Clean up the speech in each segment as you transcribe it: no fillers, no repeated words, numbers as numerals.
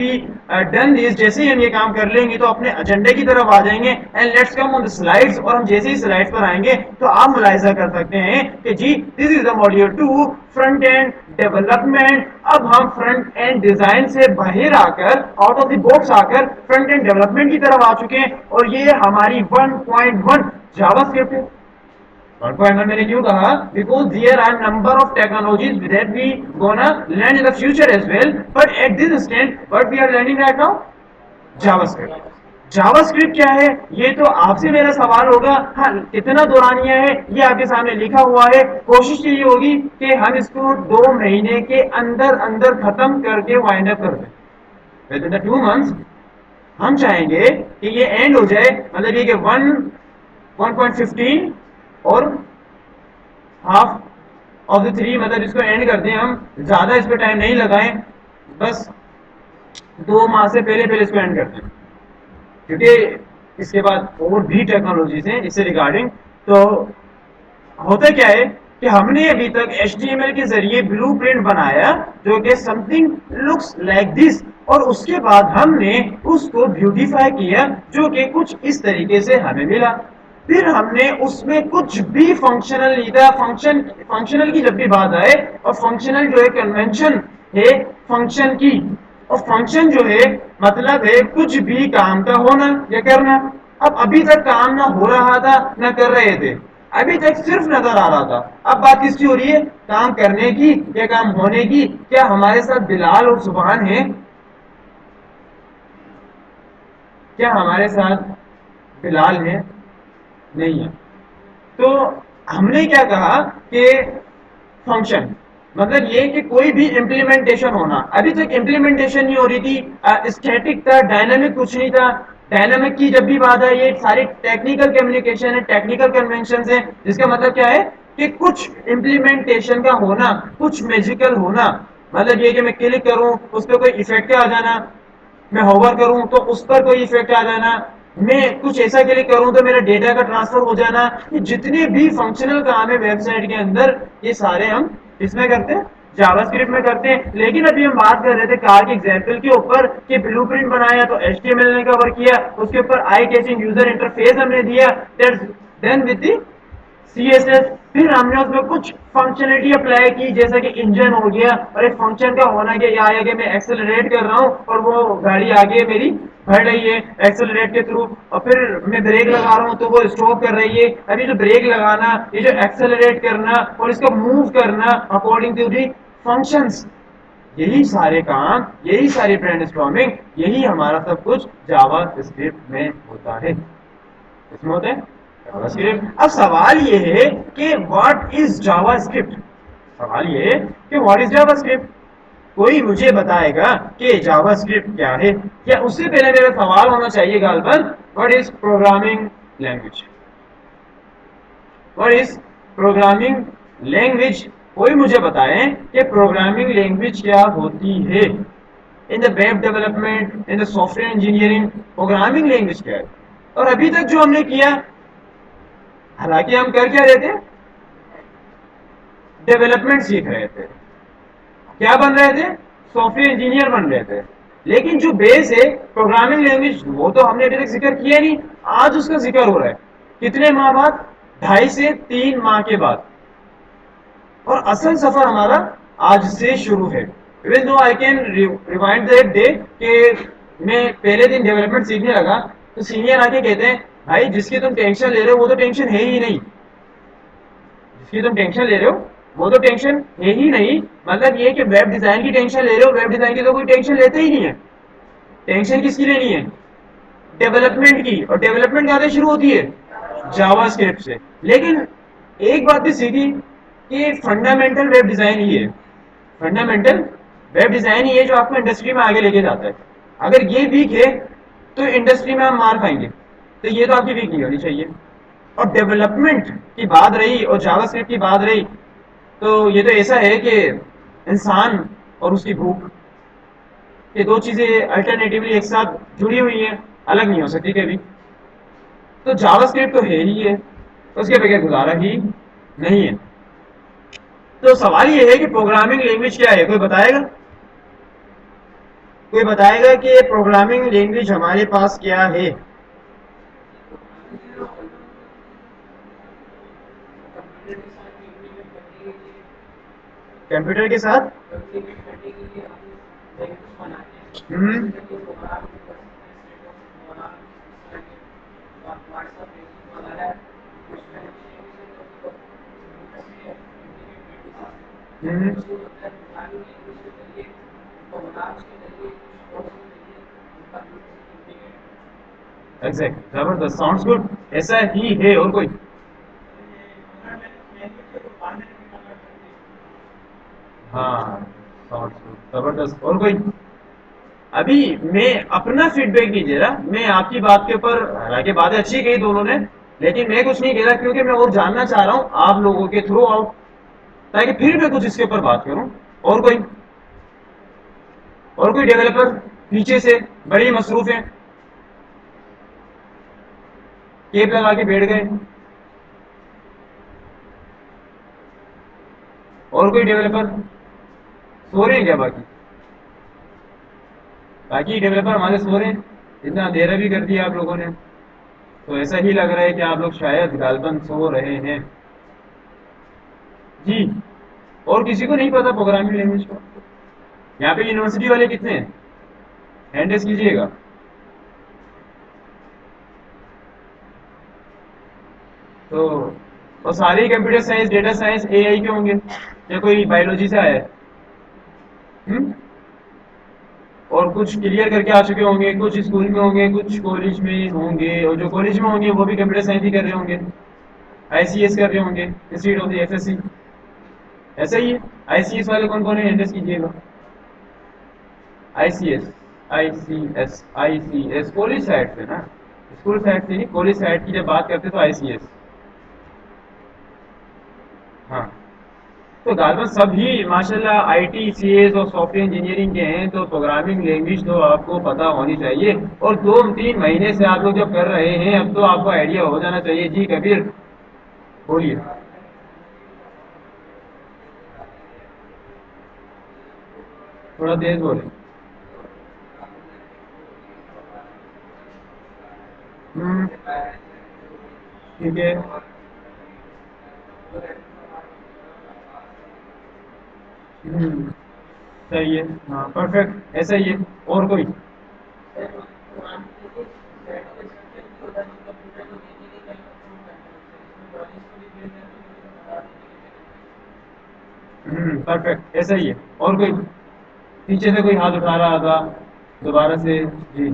Done this, جیسے ہی ہم یہ کام کر لیں گے تو اپنے ایجنڈے کی طرف آ جائیں گے. And let's come on the slides, اور ہم جیسے ہی سلائڈس پر آئیں گے تو آپ ملاحظہ کر سکتے ہیں کہ جی this is the module 2 front end development. اب ہم فرنٹ اینڈ ڈیزائن سے باہر آ کر, آؤٹ آف دی باکس آ کر فرنٹ اینڈ ڈیولپمنٹ کی طرف آ چکے ہیں, اور یہ ہماری 1.1 جاوا اسکرپٹ ہے. 1.1 میں نے کیوں کہا, because there are number of technologies that we gonna learn in the future as well, but at this instant what we are learning right now, JavaScript. JavaScript کیا ہے, یہ تو آپ سے میرا سوال ہوگا. ہاں, کتنا دورانیہ ہے یہ آپ کے سامنے لکھا ہوا ہے. کوشش یہ ہوگی کہ ہم اس کو 2 مہینے کے اندر اندر ختم کر کے وائنڈ اپ کر دیں. within the 2 months ہم چاہیں گے کہ یہ اینڈ ہو جائے, مطلب یہ کہ 1.15 اور ہاف آف دی 3, مطلب اس کو اینڈ کر دیں ہم. زیادہ اس پہ ٹائم نہیں لگائیں, بس 2 ماہ سے پہلے اس کو اینڈ کر دیں, کیونکہ اس کے بعد اور بھی ٹیکنالوجیز ہیں اس سے ریگارڈنگ. تو ہوتا کیا ہے کہ ہم نے ابھی تک HTML کے ذریعے بلو پرنٹ بنایا جو کہ some thing looks like this, اور اس کے بعد ہم نے اس کو بیوٹیفائی کیا جو کہ کچھ اس طریقے سے ہمیں ملا. پھر ہم نے اس میں کچھ بھی فنکشنل نہیں تھا. فنکشنل کی جب بھی بات آئے, اور فنکشنل جو ہے کنونشن ہے فنکشن کی, اور فنکشن جو ہے مطلب ہے کچھ بھی کام کا ہونا یا کرنا. اب ابھی تک کام نہ ہو رہا تھا نہ کر رہے تھے, ابھی تک صرف نظر آ رہا تھا. اب بات کس کی ہو رہی ہے, کام کرنے کی یا کام ہونے کی. کیا ہمارے ساتھ بلال اور سبحان ہیں؟ کیا ہمارے ساتھ بلال ہے؟ نہیں ہے. تو ہم نے کیا کہا کہ فنکشن مطلب یہ کہ کوئی بھی امپلیمنٹیشن ہونا. ابھی تک امپلیمنٹیشن نہیں ہو رہی تھی, اسٹیٹک تھا, ڈائنامک کچھ نہیں تھا. ڈائنامک کی جب بھی بات ہے یہ ساری ٹیکنیکل کمیونیکیشن ہے, ٹیکنیکل کنونشنز ہیں, جس کا مطلب کیا ہے کہ کچھ امپلیمنٹیشن کا ہونا, کچھ میجیکل ہونا. مطلب یہ کہ میں کلک کروں اس پہ کوئی ایفیکٹ آ جانا, میں ہوور کروں تو اس پر کوئی ایفیکٹ آ جانا, میں کچھ ایسا کلک کروں تو میرا ڈیٹا کا ٹرانسفر ہو جانا. یہ جتنے بھی فنکشنل کام ہے ویب سائٹ کے اندر, یہ سارے ہم اس میں کرتے ہیں, جاوا اسکرپٹ میں کرتے ہیں. لیکن ابھی ہم بات کر رہے تھے کار کے ایگزامپل کے اوپر کہ بلو پرنٹ بنایا تو HTML نے کور کیا, اس کے اوپر آئی کیچنگ یوزر انٹرفیس ہم نے دیا, دین وتھ دی CSS. پھر ہم نے اس میں کچھ فنکشنلٹی اپلائی کی, جیسا کہ انجن ہو گیا, اور ایک فنکشن کا ہونا کہ یہ آیا کہ میں ایکسلریٹ کر رہا ہوں اور وہ گاڑی آگے میری بڑھ رہی ہے ایکسلریٹ کے تھرو, اور پھر میں بریک لگا رہا ہوں تو وہ اسٹاپ کر رہی ہے. ابھی جو بریک لگانا, یہ جو ایکسلریٹ کرنا اور اس کا موو کرنا اکارڈنگ ٹو دی فنکشنز, یہی سارے کام, یہی ساری برین اسٹارمنگ, یہی ہمارا سب کچھ جاوا اسکرپٹ میں ہوتا ہے. اس میں ہوتا ہے جاوا اسکرپٹ. اب سوال یہ ہے کہ واٹ از جاوا اسکرپٹ. سوال یہ ہے کہ واٹ از جاوا اسکرپٹ. کوئی مجھے بتائے گا کہ جاوا اسکرپٹ کیا ہے؟ یا اس سے پہلے میرا سوال ہونا چاہیے غالباً, what is programming language. What is programming language. کوئی مجھے بتائیں کہ پروگرامنگ لینگویج کیا ہوتی ہے. In the web development, in the software engineering, programming language کیا ہے؟ اور ابھی تک جو ہم نے کیا, حالانکہ ہم کر کیا رہے تھے, ڈیولپمنٹ سیکھ رہے تھے. کیا بن رہے تھے؟ سافٹ ویئر انجینئر بن رہے تھے. لیکن جو بیس ہے پروگرامنگ لینگویج, وہ تو ہم نے ابھی تک ذکر کیا نہیں. آج اس کا ذکر ہو رہا ہے. کتنے ماہ بعد؟ 2.5 سے 3 ماہ کے بعد. اور اصل سفر ہمارا آج سے شروع ہے. even though I can rewind that day کہ میں پہلے دن ڈیولپمنٹ سیکھنے لگا تو سینئر آ کے کہتے ہیں بھائی جس کی تم ٹینشن لے رہے ہو وہ تو ٹینشن ہے ہی نہیں. جس کی تم ٹینشن لے رہے ہو وہ تو ٹینشن ہے ہی نہیں. مطلب یہ کہ ویب ڈیزائن کی ٹینشن لے رہے ہو, ویب ڈیزائن کی تو کوئی ٹینشن لیتے ہی نہیں ہے. ٹینشن کس کی لینی ہے؟ ڈیولپمنٹ کی. اور ڈیولپمنٹ کہاں سے شروع ہوتی ہے؟ جاوا اسکرپٹ سے. لیکن ایک بات بھی سیکھی کہ فنڈامنٹل ویب ڈیزائن ہی ہے, فنڈامنٹل ویب ڈیزائن ہی ہے جو آپ کو انڈسٹری میں آگے لے کے جاتا ہے. اگر یہ ویک ہے تو انڈسٹری میں آپ مار کھائیں گے. تو یہ تو آپ کی ویک نہیں ہونی چاہیے. اور ڈیولپمنٹ کی بات رہی اور جاوا اسکرپٹ کی بات رہی, تو یہ تو ایسا ہے کہ انسان اور اس کی بھوک, یہ 2 چیزیں الٹرنیٹیولی ایک ساتھ جڑی ہوئی ہیں, الگ نہیں ہو سکتی کبھی. تو جاوا اسکرپٹ تو ہے ہی ہے, اس کے بغیر گزارا ہی نہیں ہے. تو سوال یہ ہے کہ پروگرامنگ لینگویج کیا ہے, کوئی بتائے گا؟ کوئی بتائے گا کہ پروگرامنگ لینگویج ہمارے پاس کیا ہے؟ کمپیوٹر کے ساتھ ہوں ایگزیکٹ زبردست ساؤنڈز گڈ. ایسا ہی ہے. اور کوئی؟ ہاں ساؤنڈز گڈ زبردست. اور کوئی؟ ابھی میں اپنا فیڈ بیک نہیں دے رہا، میں آپ کی بات کے اوپر، حالانکہ باتیں اچھی کہی دونوں نے، لیکن میں کچھ نہیں کہہ رہا کیونکہ میں اور جاننا چاہ رہا ہوں آپ لوگوں کے تھرو آؤٹ، تاکہ پھر میں کچھ اس کے اوپر بات کروں. اور کوئی؟ اور کوئی ڈیولپر پیچھے سے بڑی مصروف ہیں، کیپ لگا کے بیٹھ گئے؟ اور کوئی ڈیولپر سو رہے ہیں کیا؟ باقی ڈیولپر ہمارے سو رہے ہیں؟ اتنا اندھیرا بھی کر دیا آپ لوگوں نے، تو ایسا ہی لگ رہا ہے کہ آپ لوگ شاید غالباً سو رہے ہیں. جی. اور کسی کو نہیں پتا پروگرامنگ لینگویج کا؟ یہاں پہ یونیورسٹی والے کتنے ہیں؟ ہینڈ ریز کیجیے گا. تو اور سارے کمپیوٹر سائنس، ڈیٹا سائنس، اے آئی کے ہوں گے، یا کوئی بایولوجی سے آیا ہے؟ ہم؟ اور کچھ کلیئر کر کے آ چکے ہوں گے، کچھ اسکول میں ہوں گے، کچھ کالج میں ہوں گے، اور جو کالج میں ہوں گے وہ بھی کمپیوٹر سائنس ہی کر رہے ہوں گے، آئی سی ایس کر رہے ہوں گے institute of the F S C. ایسا ہی ہے. آئی سی ایس والے کون کون ہیں؟ ہینڈ کیجیے گا. آئی سی ایس، آئی سی ایس، آئی سی ایس کالج سائڈ سے نا، اسکول سائڈ سے نہیں، کالج سائڈ کی جب بات کرتے تو آئی سی ایس. ہاں. تو غالباً سب ہی ماشاء اللہ آئی ٹی سی ایس اور سافٹ ویئر انجینئرنگ کے ہیں، تو پروگرامنگ لینگویج تو آپ کو پتہ ہونی چاہیے. اور 2-3 مہینے سے آپ لوگ جب کر رہے ہیں اب تو آپ کو آئیڈیا ہو جانا چاہیے. جی کبیر بولیے. تھوڑا تیز بولیں. ہوں ٹھیک ہے. ہوں صحیح ہے. ہاں پرفیکٹ. ایسا ہی ہے. اور کوئی؟ پرفیکٹ. ایسا ہی ہے. اور کوئی؟ پیچھے سے کوئی ہاتھ اٹھا رہا تھا دوبارہ سے. جی.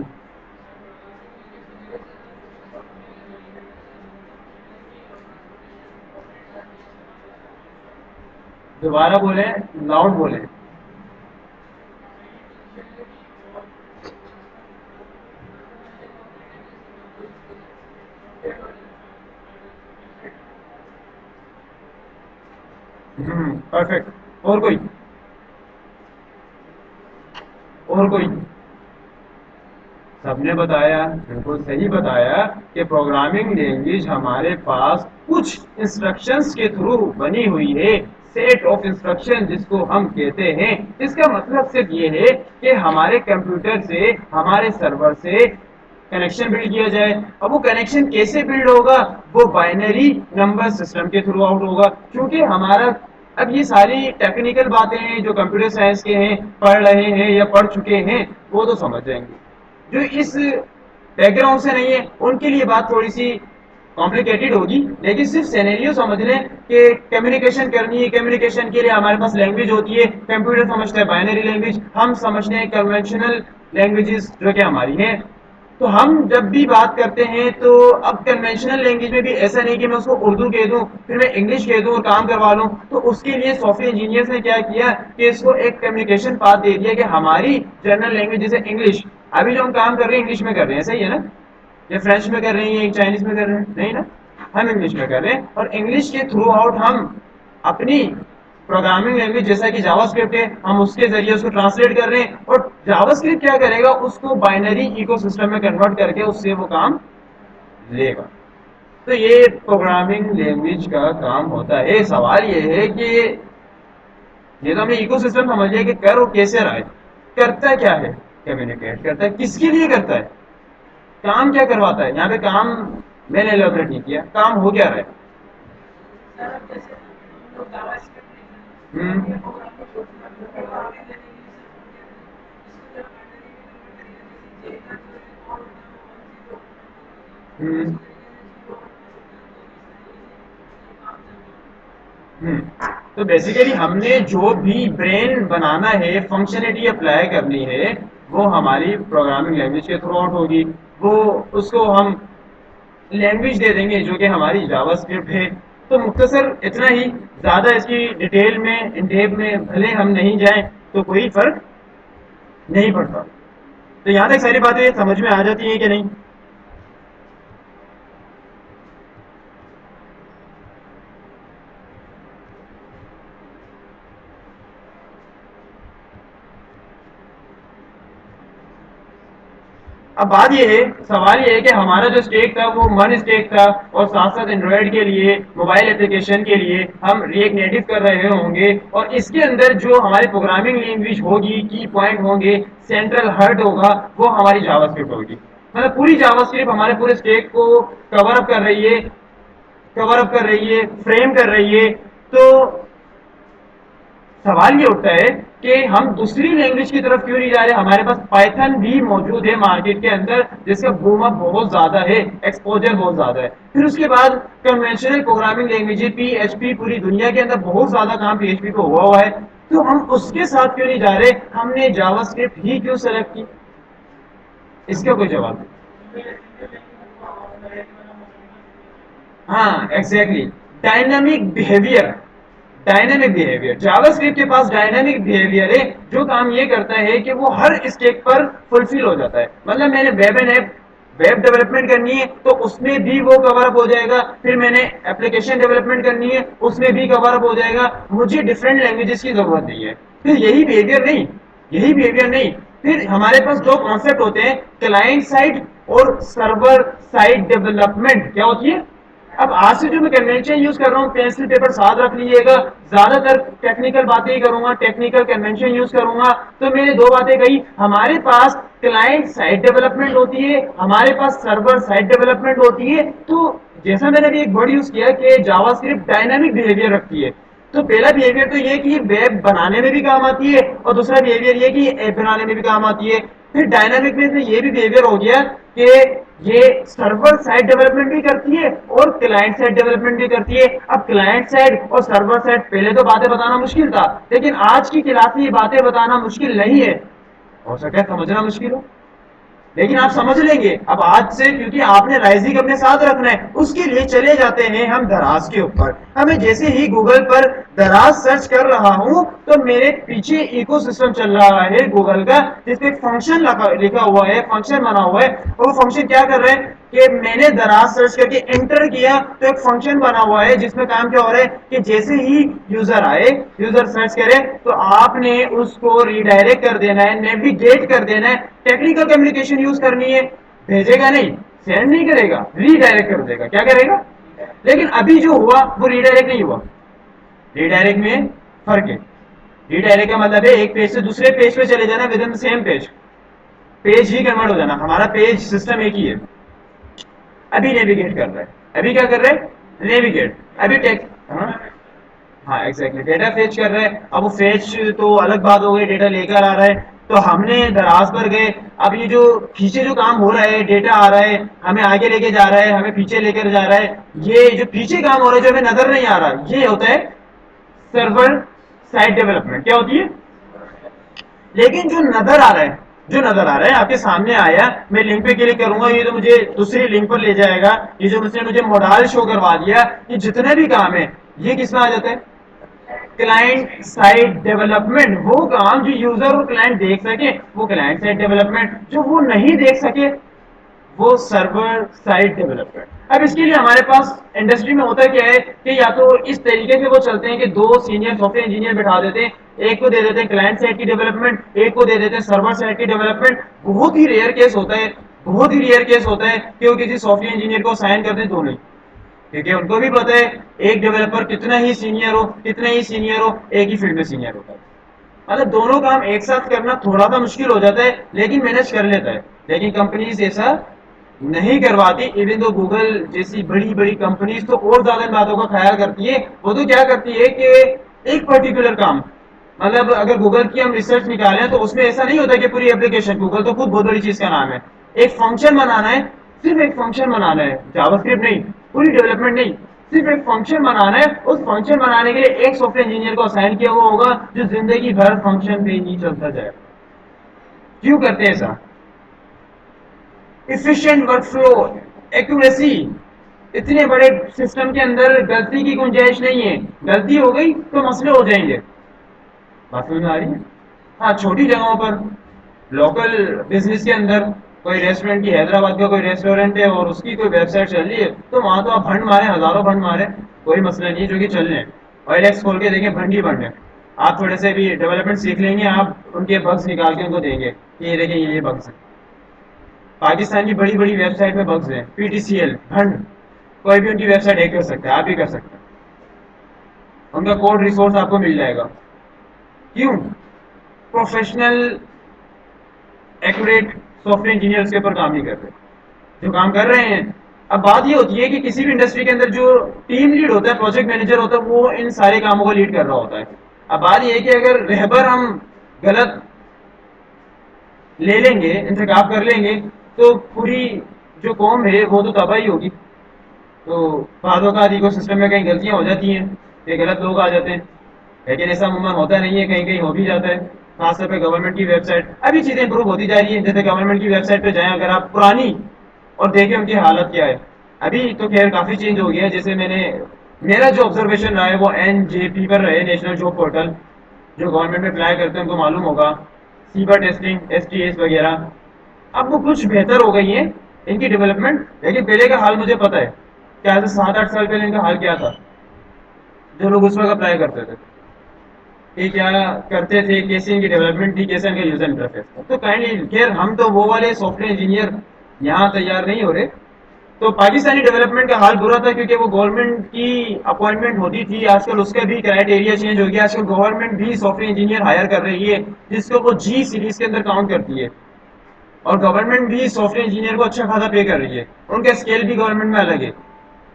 دوبارہ بولیں، لاؤڈ بولیں. پرفیکٹ. اور کوئی؟ اور کوئی؟ سب نے بتایا، بالکل صحیح بتایا کہ پروگرامنگ لینگویج ہمارے پاس کچھ انسٹرکشنز کے تھرو بنی ہوئی ہے. سیٹ آف انسٹرکشن جس کو ہم کہتے ہیں. اس کا مطلب صرف یہ ہے کہ ہمارے کمپیوٹر سے، ہمارے سرور سے کنیکشن بلڈ کیا جائے. اب وہ کنیکشن کیسے بلڈ ہوگا؟ وہ بائنری نمبر سسٹم کے تھرو آؤٹ ہوگا. کیونکہ ہمارا اب یہ ساری ٹیکنیکل باتیں ہیں جو کمپیوٹر سائنس کے ہیں، پڑھ رہے ہیں یا پڑھ چکے ہیں وہ تو سمجھ جائیں گے. جو اس بیک گراؤنڈ سے نہیں ہے ان کے لیے بات تھوڑی سی کمپلیکیٹڈ ہوگی. لیکن صرف سینیریو سمجھ لیں کہ کمیونیکیشن کرنی ہے، کمیونیکیشن کے لیے ہمارے پاس لینگویج ہوتی ہے. کمپیوٹر سمجھتا ہے بائنری لینگویج، ہم سمجھتے ہیں کنونشنل لینگویجز جو کہ ہماری ہیں. تو ہم جب بھی بات کرتے ہیں تو اب کنونشنل لینگویج میں بھی ایسا نہیں کہ میں اس کو اردو کہہ دوں پھر میں انگلش کہہ دوں اور کام کروا لوں. تو اس کے لیے سافٹ ویئر انجینئرس نے کیا کیا کہ اس کو ایک کمیونیکیشن پاتھ دے دیا کہ ہماری جنرل لینگویج جیسے انگلش، ابھی جو ہم کام کر رہے ہیں انگلش میں کر رہے ہیں، صحیح ہے نا؟ یا فرینچ میں کر رہے ہیں یا چائنیز میں کر رہے ہیں؟ نہیں نا، ہم انگلش میں کر رہے ہیں. اور انگلش کے تھرو آؤٹ ہم اپنی پروگرامنگ لینگویج جیسا کہ جاوا اسکرپٹ ہے ہم اس کے ذریعے اس کو ٹرانسلیٹ کر رہے ہیں. اور جاوا اسکرپٹ کیا کرے گا؟ اس کو بائنری ایکو سسٹم میں کنورٹ کر کے اس سے وہ کام لے گا. تو یہ پروگرامنگ لینگویج کا کام ہوتا ہے. سوال یہ ہے کہ یہ تو ہم نے ایکو سسٹم سمجھ لیا کہ کر اور کیسے رہا ہے، کرتا کیا ہے؟ کمیونیکیٹ کرتا ہے. کس کے لیے کرتا ہے؟ کام کیا کرواتا ہے یہاں پہ؟ کام میں نے ایلیبریٹ نہیں کیا، کام ہو کیا رہا ہے؟ ہوں ہوں ہوں. تو بیسیکلی ہم نے جو بھی برین بنانا ہے، فنکشنلٹی اپلائی کرنی ہے، وہ ہماری پروگرامنگ لینگویج کے تھرو آؤٹ ہوگی. وہ اس کو ہم لینگویج دے دیں گے جو کہ ہماری جاوا اسکرپٹ ہے. تو مختصر اتنا ہی، زیادہ اس کی ڈیٹیل میں ان ڈیپ میں بھلے ہم نہیں جائیں تو کوئی فرق نہیں پڑتا. تو یہاں تک ساری باتیں سمجھ میں آ جاتی ہیں کہ نہیں؟ اب بات یہ ہے، سوال یہ ہے کہ ہمارا جو اسٹیک تھا وہ من اسٹیک تھا، اور ساتھ ساتھ اینڈرائڈ کے لیے، موبائل اپلیکیشن کے لیے ہم ریئیکٹ نیٹو کر رہے ہوں گے، اور اس کے اندر جو ہماری پروگرامنگ لینگویج ہوگی، کی پوائنٹ ہوں گے، سینٹرل ہرٹ ہوگا، وہ ہماری جاوا اسکرپٹ ہوگی. مطلب پوری جاوا اسکرپٹ ہمارے پورے اسٹیک کو کور اپ کر رہی ہے، کور اپ کر رہی ہے، فریم کر رہی ہے. تو سوال یہ اٹھتا ہے کہ ہم دوسری لینگویج کی طرف کیوں نہیں جا رہے؟ ہمارے پاس پائتھن بھی موجود ہے مارکیٹ کے اندر، جس کا بوم اپ بہت زیادہ ہے، ایکسپوجر بہت زیادہ ہے. پھر اس کے بعد conventional programming language P H P, پوری دنیا کے اندر بہت زیادہ کام پی ایچ پی پہ ہوا ہے. تو ہم اس کے ساتھ کیوں نہیں جا رہے؟ ہم نے جاوا اسکرپٹ ہی کیوں سلیکٹ کی؟ اس کا کوئی جواب نہیں. ہاں exactly. Dynamic behaviour, dynamic behaviour JavaScript کے پاس ڈائنامک بیہیویئر ہے، جو کام یہ کرتا ہے کہ وہ ہر اسٹیک پر فلفل ہو جاتا ہے. مطلب میں نے web and app, web development کرنی ہے تو اس میں بھی وہ کور اپ ہو جائے گا. پھر میں نے اپلیکیشن ڈیولپمنٹ کرنی ہے، اس میں بھی کور اپ ہو جائے گا. مجھے ڈفرینٹ لینگویجز کی ضرورت نہیں ہے. پھر یہی بیہیویئر نہیں، یہی بیہیویئر نہیں، پھر ہمارے پاس دو کانسیپٹ ہوتے ہیں، کلائنٹ سائڈ اور سرور سائڈ ڈیولپمنٹ. کیا ہوتی ہے؟ اب آج سے جو میں کنوینشن یوز کر رہا ہوں، پینسل پیپر ساتھ رکھ لیجیے گا. زیادہ تر ٹیکنیکل باتیں ہی کروں گا، ٹیکنیکل کنوینشن یوز کروں گا. تو میں نے دو باتیں کہی، ہمارے پاس کلائنٹ سائڈ ڈیولپمنٹ ہوتی ہے، ہمارے پاس سرور سائڈ ڈیولپمنٹ ہوتی ہے. تو جیسا میں نے ابھی ایک ورڈ یوز کیا کہ جاوا اسکرپٹ ڈائنامک بیہیویئر رکھتی ہے. تو پہلا بیہیویئر تو یہ کہ یہ ویب بنانے میں بھی کام آتی ہے، اور دوسرا بیہیویئر یہ کہ یہ ایپ بنانے میں بھی کام آتی ہے. پھر ڈائنامک میں یہ بھی بیہیویئر ہو گیا کہ یہ سرور سائڈ ڈیولپمنٹ بھی کرتی ہے اور کلائنٹ سائڈ ڈیولپمنٹ بھی کرتی ہے. اب کلائنٹ سائڈ اور سرور سائڈ پہلے تو باتیں بتانا مشکل تھا، لیکن آج کی کلاس میں یہ باتیں بتانا مشکل نہیں ہے. ہو سکتا ہے سمجھنا مشکل ہو، لیکن آپ سمجھ لیں گے اب آج سے، کیونکہ آپ نے رائزنگ اپنے ساتھ رکھنا ہے. اس کے لیے چلے جاتے ہیں ہم دراز کے اوپر. ہمیں جیسے ہی گوگل پر دراز سرچ کر رہا ہوں تو میرے پیچھے ایکو سسٹم چل رہا ہے گوگل کا، جس پہ ایک فنکشن لکھا ہوا ہے، فنکشن بنا ہوا ہے. اور وہ فنکشن کیا کر رہے ہیں کہ میں نے دراز سرچ کر کے انٹر کیا تو ایک فنکشن بنا ہوا ہے جس میں کام کیا ہو رہا ہے کہ جیسے ہی یوزر آئے، یوزر سرچ کرے تو آپ نے اس کو ریڈائریکٹ کر دینا ہے، نیویگیٹ کر دینا ہے. ٹیکنیکل کمیونیکیشن یوز کرنی ہے، بھیجے گا نہیں، سینڈ نہیں کرے گا، ری ڈائریکٹ کر دے گا. کیا کرے گا؟ لیکن ابھی جو ہوا وہ ری ڈائریکٹ نہیں ہوا. ری ڈائریکٹ میں فرق ہے. ری ڈائریکٹ کا مطلب ہے ایک پیج سے دوسرے پیج پہ چلے جانا with in same page, page ہی کنورٹ ہو جانا. ہمارا پیج سسٹم ایک ہی ہے. ابھی نیویگیٹ کر رہا ہے. ابھی کیا کر رہے ہیں؟ نیویگیٹ. ابھی ٹیک، ہاں ہاں ایگزیکٹلی ڈیٹا فیچ کر رہے ہیں. اب وہ فیچ تو الگ بات ہو گئی، ڈیٹا لے کر آ رہا ہے. تو ہم نے دراز پر گئے. اب یہ جو پیچھے جو کام ہو رہا ہے، ڈیٹا آ رہا ہے، ہمیں آگے لے کے جا رہا ہے، ہمیں پیچھے لے کر جا رہا ہے. یہ جو پیچھے کام ہو رہا ہے جو ہمیں نظر نہیں آ رہا، یہ ہوتا ہے سرور سائٹ ڈیولپمنٹ. کیا ہوتی ہے؟ لیکن جو نظر آ رہا ہے، جو نظر آ رہا ہے آپ کے سامنے آیا، میں لنک پہ کلک کروں گا، یہ تو مجھے دوسری لنک پر لے جائے گا. یہ جو مجھے موڈال شو کروا دیا، یہ جتنے بھی کام ہے یہ کس میں آ جاتا ہے؟ Client side development. وہ کام جو یوزر اور کلائنٹ دیکھ سکے وہ کلائنٹ سائڈ ڈیولپمنٹ، جو وہ نہیں دیکھ سکے وہ سرور سائڈ ڈیولپمنٹ. اب اس کے لیے ہمارے پاس انڈسٹری میں ہوتا کیا ہے کہ یا تو اس طریقے سے وہ چلتے ہیں کہ دو سینئر سافٹ ویئر انجینئر بٹھا دیتے ہیں، ایک کو دے دیتے ہیں کلائنٹ سائڈ کی ڈیولپمنٹ، ایک کو دے دیتے ہیں سرور سائڈ کی ڈیولپمنٹ. بہت ہی ریئر کیس ہوتا ہے، بہت ہی ریئر کیس ہوتا ہے کہ وہ کسی سافٹ ویئر انجینئر کو سائن کر دیں دونوں ہی. کیونکہ ان کو بھی پتا ہے ایک ڈیولپر کتنا ہی سینئر ہو، کتنا ہی سینئر ہو، ایک ہی فیلڈ میں سینئر ہوتا ہے. مطلب دونوں کام ایک ساتھ کرنا تھوڑا سا مشکل ہو جاتا ہے لیکن مینج کر لیتا ہے. لیکن کمپنیز ایسا نہیں کرواتی. ایون تو گوگل جیسی بڑی بڑی کمپنیز تو اور زیادہ ان باتوں کا خیال کرتی ہے. وہ تو کیا کرتی ہے کہ ایک پرٹیکولر کام, مطلب اگر گوگل کی ہم ریسرچ نکالیں تو اس میں ایسا نہیں ہوتا کہ پوری ایپلیکیشن, گوگل تو خود بہت بڑی چیز کا نام ہے, ایک فنکشن بنانا ہے, صرف ایک فنکشن بنانا ہے, جاوا اسکرپٹ نہیں, پوری ڈیولپمنٹ نہیں, صرف ایک فنکشن بنانا ہے. اس فنکشن بنانے کے لیے ایک سافٹ ویئر انجینئر کو اسائن کیا ہوا ہوگا جو زندگی بھر فنکشن پہ ہی چلتا جائے. کیوں کرتے ہیں ایسا؟ efficient work flu, accuracy. اتنے بڑے سسٹم کے اندر غلطی کی گنجائش نہیں ہے, غلطی ہو گئی تو مسئلے ہو جائیں گے. بات سمجھ میں آ رہی ہے؟ ہاں, چھوٹی جگہوں پر لوکل بزنس کے اندر کوئی ریسٹورینٹ کی, حیدرآباد کا کوئی ریسٹورینٹ ہے اور اس کی کوئی ویب سائٹ چل رہی ہے تو وہاں تو آپ بھنڈ مارے, ہزاروں بھنڈ مارے, کوئی مسئلہ نہیں ہے, جو کہ چل رہے ہیں. اور ایکس کھول کے دیکھیں, بھنڈ ہی بھنڈ ہے. آپ تھوڑے سے بھی ڈیولپمنٹ سیکھ لیں گے, آپ ان کے بگس نکال کے ان کو دیں گے کہ یہ دیکھیں یہ بگس ہیں. پاکستان کی بڑی بڑی ویب سائٹ میں بگز ہیں, پی ٹی سی ایل, بھنڈ, کوئی بھی ان کی ویب سائٹ ہیک کر سکتا ہے, آپ بھی کر سکتے ہیں. ان کا کوڈ ریسورس آپ کو مل جائے گا. کیوں؟ Professional accurate soft where engineer کے اوپر کام نہیں کر رہے, جو کام کر رہے ہیں. اب بات یہ ہوتی ہے کہ کسی بھی انڈسٹری کے اندر جو ٹیم لیڈ ہوتا ہے, پروجیکٹ مینیجر ہوتا ہے, وہ ان سارے کاموں کو لیڈ کر رہا ہوتا ہے. اب بات یہ ہے کہ اگر رہبر ہم غلط لے لیں گے, انتخاب کر لیں گے, تو پوری جو قوم ہے وہ تو تباہی ہوگی. تو بعض اوقات ایکو سسٹم میں کہیں غلطیاں ہو جاتی ہیں کہ غلط لوگ آ جاتے ہیں, لیکن ایسا عموماً ہوتا نہیں ہے, کہیں کہیں ہو بھی جاتا ہے. خاص طور پہ گورنمنٹ کی ویب سائٹ, ابھی چیزیں امپروو ہوتی جا رہی ہیں. جیسے گورنمنٹ کی ویب سائٹ پہ جائیں اگر آپ پرانی, اور دیکھیں ان کی حالت کیا ہے. ابھی تو خیر کافی چینج ہو گیا ہے. جیسے میرا جو آبزرویشن رہا ہے وہ NJP پر رہے, نیشنل جاب پورٹل, جو گورنمنٹ میں اپلائی کرتے ہیں ان کو معلوم ہوگا, سیبا ٹیسٹنگ, STS وغیرہ. اب وہ کچھ بہتر ہو گئی ہیں ان کی ڈیولپمنٹ, لیکن پہلے کا حال مجھے پتا ہے کہ آج سے 7-8 سال پہلے ان کا حال کیا تھا. جو لوگ اس وقت اپلائی کرتے تھے کہ کیا کرتے تھے, کیسے ان کی ڈیولپمنٹ تھی, کیسے ان کا یوزر انٹرفیس تھا. تو کائنڈلی خیر ہم تو وہ والے سافٹ ویئر انجینئر یہاں تیار نہیں ہو رہے. تو پاکستانی ڈیولپمنٹ کا حال برا تھا کیونکہ وہ گورنمنٹ کی اپوائنٹمنٹ ہوتی تھی. آج کل اس کا بھی کرائٹیریا چینج ہو گیا. آج کل گورنمنٹ بھی سافٹ ویئر انجینئر ہائر کر رہی ہے جس کو وہ G سیریز کے اندر کاؤنٹ کرتی ہے, اور گورنمنٹ بھی سافٹ ویئر انجینئر کو اچھا خاصا پے کر رہی ہے. ان کا اسکیل بھی گورنمنٹ میں الگ ہے,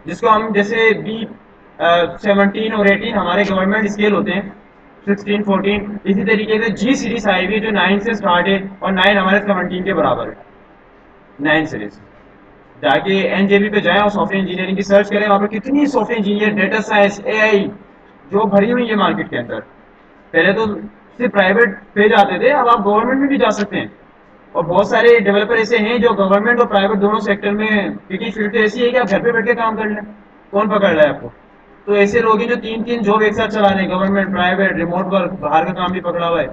جس کو ہم جیسے B17 اور 18 ہمارے گورنمنٹ اسکیل ہوتے ہیں, 16, 14, اسی طریقے سے G سیریز آئی ہوئی ہے جو 9 سے اسٹارٹ ہے, اور 9 ہمارے 17 کے برابر ہے. 9 سیریز جا کے NJP پہ جائیں اور سافٹ ویئر انجینئرنگ کی سرچ کریں, وہاں پہ کتنی soft where engineer, data science, AI جو بھری ہوئی ہے مارکیٹ کے اندر. پہلے تو صرف پرائیویٹ پہ جاتے تھے, اب آپ گورنمنٹ میں بھی جا سکتے ہیں. اور بہت سارے ڈیولپر ایسے ہیں جو گورنمنٹ اور پرائیویٹ دونوں سیکٹر میں, کیونکہ فیلڈ تو ایسی ہے کہ آپ گھر پہ بیٹھ کے کام کر لیں, کون پکڑ رہا ہے آپ کو. تو ایسے لوگ ہیں جو 3 جاب ایک ساتھ چلا رہے ہیں, گورنمنٹ, پرائیویٹ, ریموٹ ورک, باہر کا کام بھی پکڑا ہوا ہے.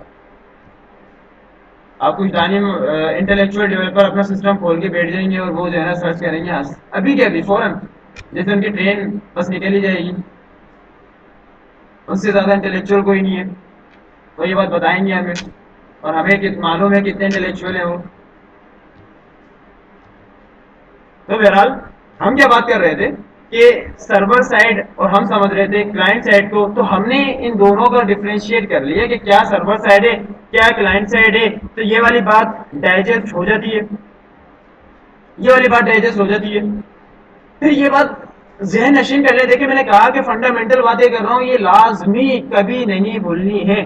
آپ کچھ دانیم انٹلیکچوئل ڈیولپر اپنا سسٹم کھول کے بیٹھ جائیں گے اور وہ جو ہے نا سرچ کریں گے ابھی کیا ابھی فوراً, جیسے ان کی ٹرین بس نکل ہی جائے گی. اس سے زیادہ انٹلیکچوئل کوئی نہیں ہے, تو یہ بات بتائیں گے ہمیں, اور ہمیں معلوم ہے کتنے انٹلیکچوئل ہیں وہ. تو بہرحال ہم کیا بات کر رہے تھے کہ سرور سائڈ اور ہم سمجھ رہے تھے کلائنٹ سائڈ کو, تو ہم نے ان دونوں کا ڈفرینشیٹ کر لیا کہ کیا سرور سائڈ ہے, کیا کلائنٹ سائڈ ہے. تو یہ والی بات ڈائجسٹ ہو جاتی ہے, یہ والی بات ڈائجسٹ ہو جاتی ہے. پھر یہ بات ذہن نشین کر لے. دیکھیں میں نے کہا کہ فنڈامنٹل باتیں کر رہا ہوں, یہ لازمی کبھی نہیں بھولنی ہے.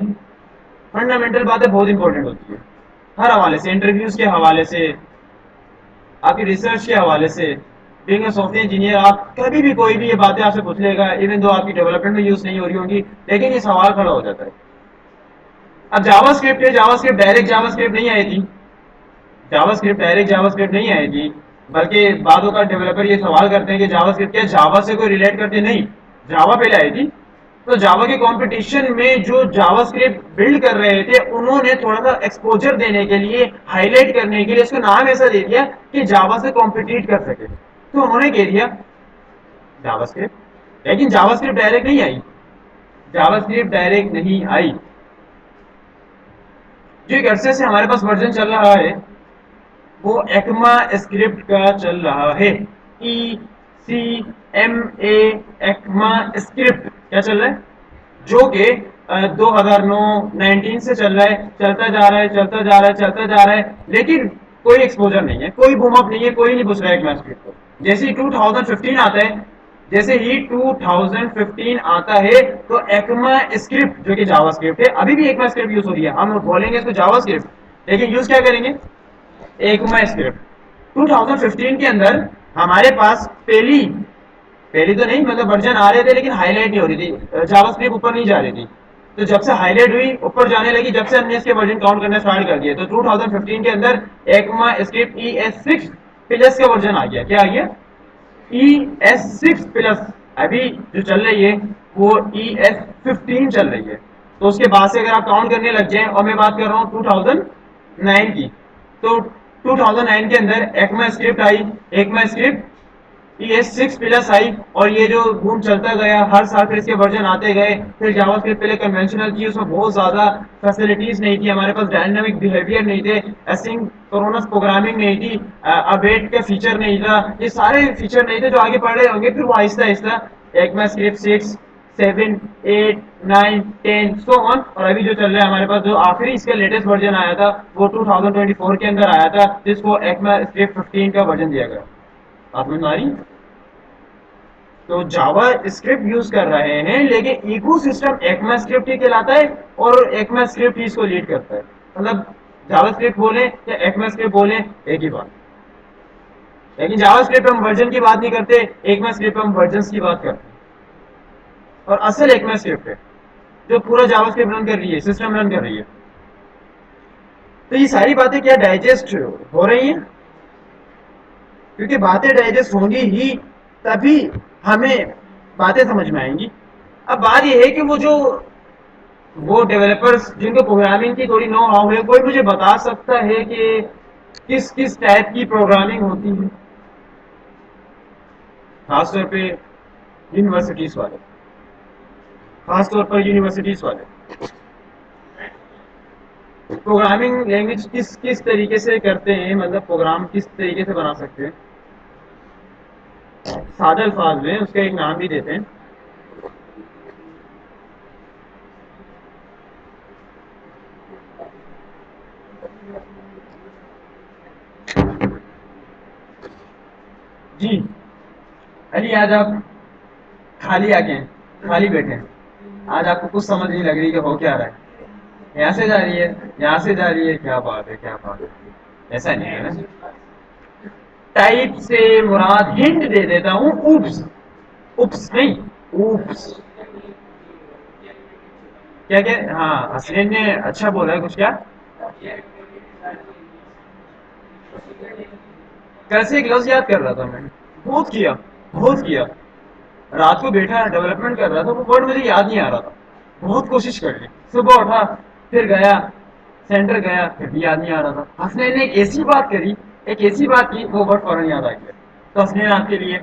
فنڈامنٹل باتیں بہت انپورٹنٹ ہوتی ہے ہر حوالے سے, انٹرویوز کے حوالے سے, آپ کی ریسرچ کے حوالے سے. Being a soft where engineer آپ کبھی بھی کوئی بھی یہ باتیں آپ سے پوچھ لے گا, ایون دو آپ کی ڈیولپمنٹ میں یوز نہیں ہو رہی ہوں گی, لیکن یہ سوال کھڑا ہو جاتا ہے. اب جاوا اسکرپٹ ہے, جاوا اسکرپٹ ڈائریکٹ جاوا اسکرپٹ نہیں آئی تھی, جاوا اسکرپٹ ڈائریکٹ جاوا اسکرپٹ نہیں آئی تھی, بلکہ بعض اوقات ڈیولپر یہ سوال کرتے ہیں کہ جاوا اسکرپٹ کیا جاوا سے کوئی ریلیٹ کرتے, نہیں, جاوا پہلے آئی تھی. تو جاوا کے کمپٹیشن میں جو جاوا اسکرپٹ بلڈ کر رہے تھے انہوں نے تھوڑا سا ایکسپوجر دینے کے لیے, ہائی لائٹ کرنے کے لیے اس کو نام ایسا دے دیا کہ جاوا سے کمپیٹیٹ کر سکے. تو انہوں نے کہہ دیا جاوا اسکرپٹ, لیکن جاوا اسکرپٹ ڈائریکٹ نہیں آئی. جاوا اسکرپٹ ڈائریکٹ نہیں آئی. جو ایک عرصے سے ہمارے پاس ورژن چل رہا ہے وہ ایکما اسکرپٹ کا چل رہا ہے. ECMA ایکما اسکرپٹ کیا چل رہا ہے, جو کہ 2009-19 سے چل رہا ہے, چلتا جا رہا ہے, چلتا جا رہا ہے, چلتا جا رہا ہے, لیکن کوئی ایکسپوجر نہیں ہے, کوئی بوم اپ نہیں ہے, کوئی نہیں پوچھ رہا ہے ایکما اسکرپٹ کو. جیسے ہی 2015 آتا ہے, جیسے ہی 2015 آتا ہے تو ایکما اسکرپٹ جو کہ جاوا اسکرپٹ ہے, ابھی بھی ایکما اسکرپٹ یوز ہو رہی ہے, ہم بولیں گے اس کو جاوا اسکرپٹ, لیکن یوز کیا کریں گے, ایکما اسکرپٹ. 2015 کے اندر ہمارے پاس پہلی تو نہیں, مطلب ورژن آ رہے تھے لیکن ہائی لائٹ نہیں ہو رہی تھی, جاوا اسکرپٹ اوپر نہیں جا رہی تھی. تو جب سے ہائی لائٹ ہوئی اوپر جانے لگی, جب سے ہم نے اس کے ورژن کاؤنٹ کرنا اسٹارٹ کر دیا, تو 2015 کے اندر ایکما اسکرپٹ ES6 پلس کا ورژن آ گیا. کیا آ گیا, ES6 پلس. ابھی جو چل رہی ہے وہ ES15 چل رہی ہے. تو اس کے بعد سے اگر آپ کاؤنٹ کرنے لگ جائیں, اور میں بات کر رہا ہوں 2009 کی, تو 2009 کے اندر ایکما script I, ایکما script ES6 plus I, اور یہ جو بوم چلتا گیا ہر سال پھر اس کے ورژن آتے گئے. پھر جاوا اسکرپٹ پہلے کنونشنل تھی, اس میں بہت زیادہ فیسلٹیز نہیں تھی, ہمارے پاس ڈائنامک بیہیویئر نہیں تھے, اسynchronous پروگرامنگ نہیں تھی, اویٹ کا فیچر نہیں تھا, یہ سارے فیچر نہیں تھے جو آگے پڑھ رہے ہوں گے. پھر وہ آہستہ آہستہ ایکما اسکرپٹ 6, 7, 8, 9, 10 سو آن, اور ابھی جو چل رہا ہے ہمارے پاس جو آخری اس کا لیٹسٹ ورژن آیا تھا وہ 2024 کے اندر آیا تھا, جس کو ایکما اسکرپٹ 15 کا ورژن دیا گیا. آپ میں ماری. تو جاوا اسکرپٹ یوز کر رہے ہیں, لیکن ایکو سسٹم ایکما اسکرپٹ ہی کہلاتا ہے, اور ایکما اسکرپٹ ہی اس کو لیڈ کرتا ہے. مطلب جاوا اسکرپٹ بولیں یا ایکما اسکرپٹ بولیں ایک ہی بات. لیکن جاوا اسکرپٹ ہم ورژن کی بات نہیں کرتے, ایکما اسکرپٹ ہم ورژنس کی بات کرتے ہیں. اور اصل ایکما اسکرپٹ ہے جو پورا جاوا اسکرپٹ رن کر رہی ہے, سسٹم رن کر رہی ہے. تو یہ ساری باتیں کیا ڈائجسٹ ہو رہی ہیں, کیونکہ باتیں ڈائجسٹ ہوں گی ہی تبھی ہمیں باتیں سمجھ میں آئیں گی. اب بات یہ ہے کہ وہ ڈیولپرز جن کو پروگرامنگ کی تھوڑی نو ہاؤ ہے, کوئی مجھے بتا سکتا ہے کہ کس کس ٹائپ کی پروگرامنگ ہوتی ہے, خاص طور پہ یونیورسٹیز والے, خاص طور پر یونیورسٹیز والے پروگرامنگ لینگویج کس طریقے سے کرتے ہیں, مطلب پروگرام کس طریقے سے بنا سکتے ہیں. سادہ الفاظ میں اس کا ایک نام بھی دیتے ہیں. جی علی, آج آپ خالی آ کے خالی بیٹھے, آج آپ کو کچھ سمجھ نہیں لگ رہی کہ ہو کیا رہا ہے, یہاں سے جا رہی ہے, یہاں سے جا رہی ہے, کیا بات ہے, کیا بات ہے. ایسا نہیں ہے نا. ٹائپ سے مراد ہنٹ دے دیتا ہوں, اوپس, اوپس نہیں, اوپس. کیا کیا, ہاں حسین نے اچھا بولا ہے کچھ. کیا کیسے ایک لفظ یاد کر رہا تھا میں, بہت کیا, بہت کیا, رات کو بیٹھا ڈیولپمنٹ کر رہا تھا, وہ ورڈ مجھے یاد نہیں آ رہا تھا, بہت کوشش کر لی, صبح اٹھا پھر گیا سینٹر گیا, پھر بھی یاد نہیں آ رہا تھا. حسنین نے ایک ایسی بات کری, ایک ایسی بات کی, وہ ورڈ فوراً یاد آ گیا. تو حسنین آپ کے لیے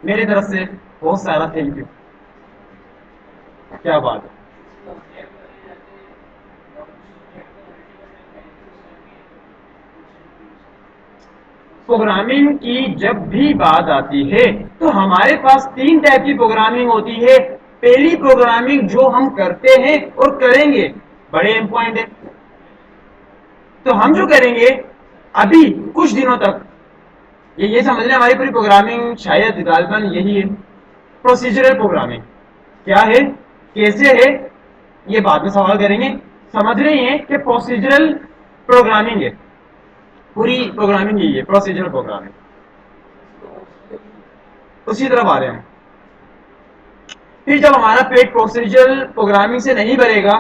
میری طرف سے بہت سارا تھینک یو. کیا بات ہے. پروگرامنگ کی جب بھی بات آتی ہے تو ہمارے پاس 3 ٹائپ کی پروگرامنگ ہوتی ہے. پہلی پروگرامنگ جو ہم کرتے ہیں اور کریں گے, بڑے امپورٹنٹ ہے. تو ہم جو کریں گے ابھی کچھ دنوں تک, یہ سمجھ لیں ہماری پوری پروگرامنگ شاید غالباً یہی ہے, پروسیجرل پروگرامنگ. کیا ہے, کیسے ہے, یہ بعد میں سوال کریں گے. سمجھ رہے ہیں کہ پروسیجرل پروگرامنگ ہے, پوری پروگرامنگ یہی ہے, پروسیجرل پروگرامنگ. اسی طرف آ رہے ہیں. پھر جب ہمارا پیٹ پروسیجرل پروگرامنگ سے نہیں بھرے گا,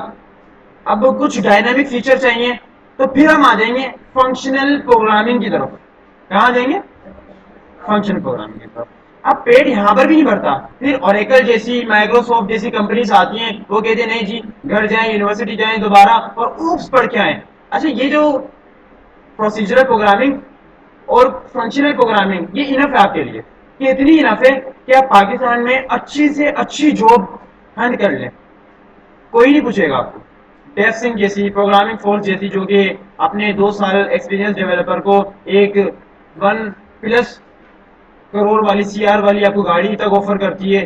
اب کچھ ڈائنامک فیچر چاہیے, تو پھر ہم آ جائیں گے فنکشنل پروگرامنگ کی طرف. کہاں جائیں گے, فنکشنل پروگرامنگ کی طرف. اب پیٹ یہاں پر بھی نہیں بھرتا, پھر اوریکل جیسی, مائکروسافٹ جیسی کمپنیز آتی ہیں, وہ کہتے ہیں نہیں جی گھر جائیں, یونیورسٹی جائیں دوبارہ اور اوپس پڑھ کے آئیں. اچھا, یہ جو پروسیجرل پروگرامنگ اور فنکشنل پروگرامنگ یہ انف ہے آپ کے لیے, یہ اتنی انف ہے کہ آپ پاکستان میں اچھی سے اچھی جاب ہینڈ کر لیں, کوئی نہیں پوچھے گا آپ کو. ڈیف سنگھ جیسی, پروگرامنگ فورس جیسی, جو کہ اپنے 2 سال ایکسپیرینس ڈیولپر کو ایک 1+ کروڑ والی CR والی آپ کو گاڑی تک آفر کرتی ہے,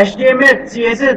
HTML, CSS,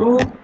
2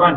1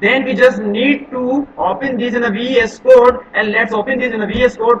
then we just need to open this in a VS Code and let's open this in a VS Code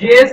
JS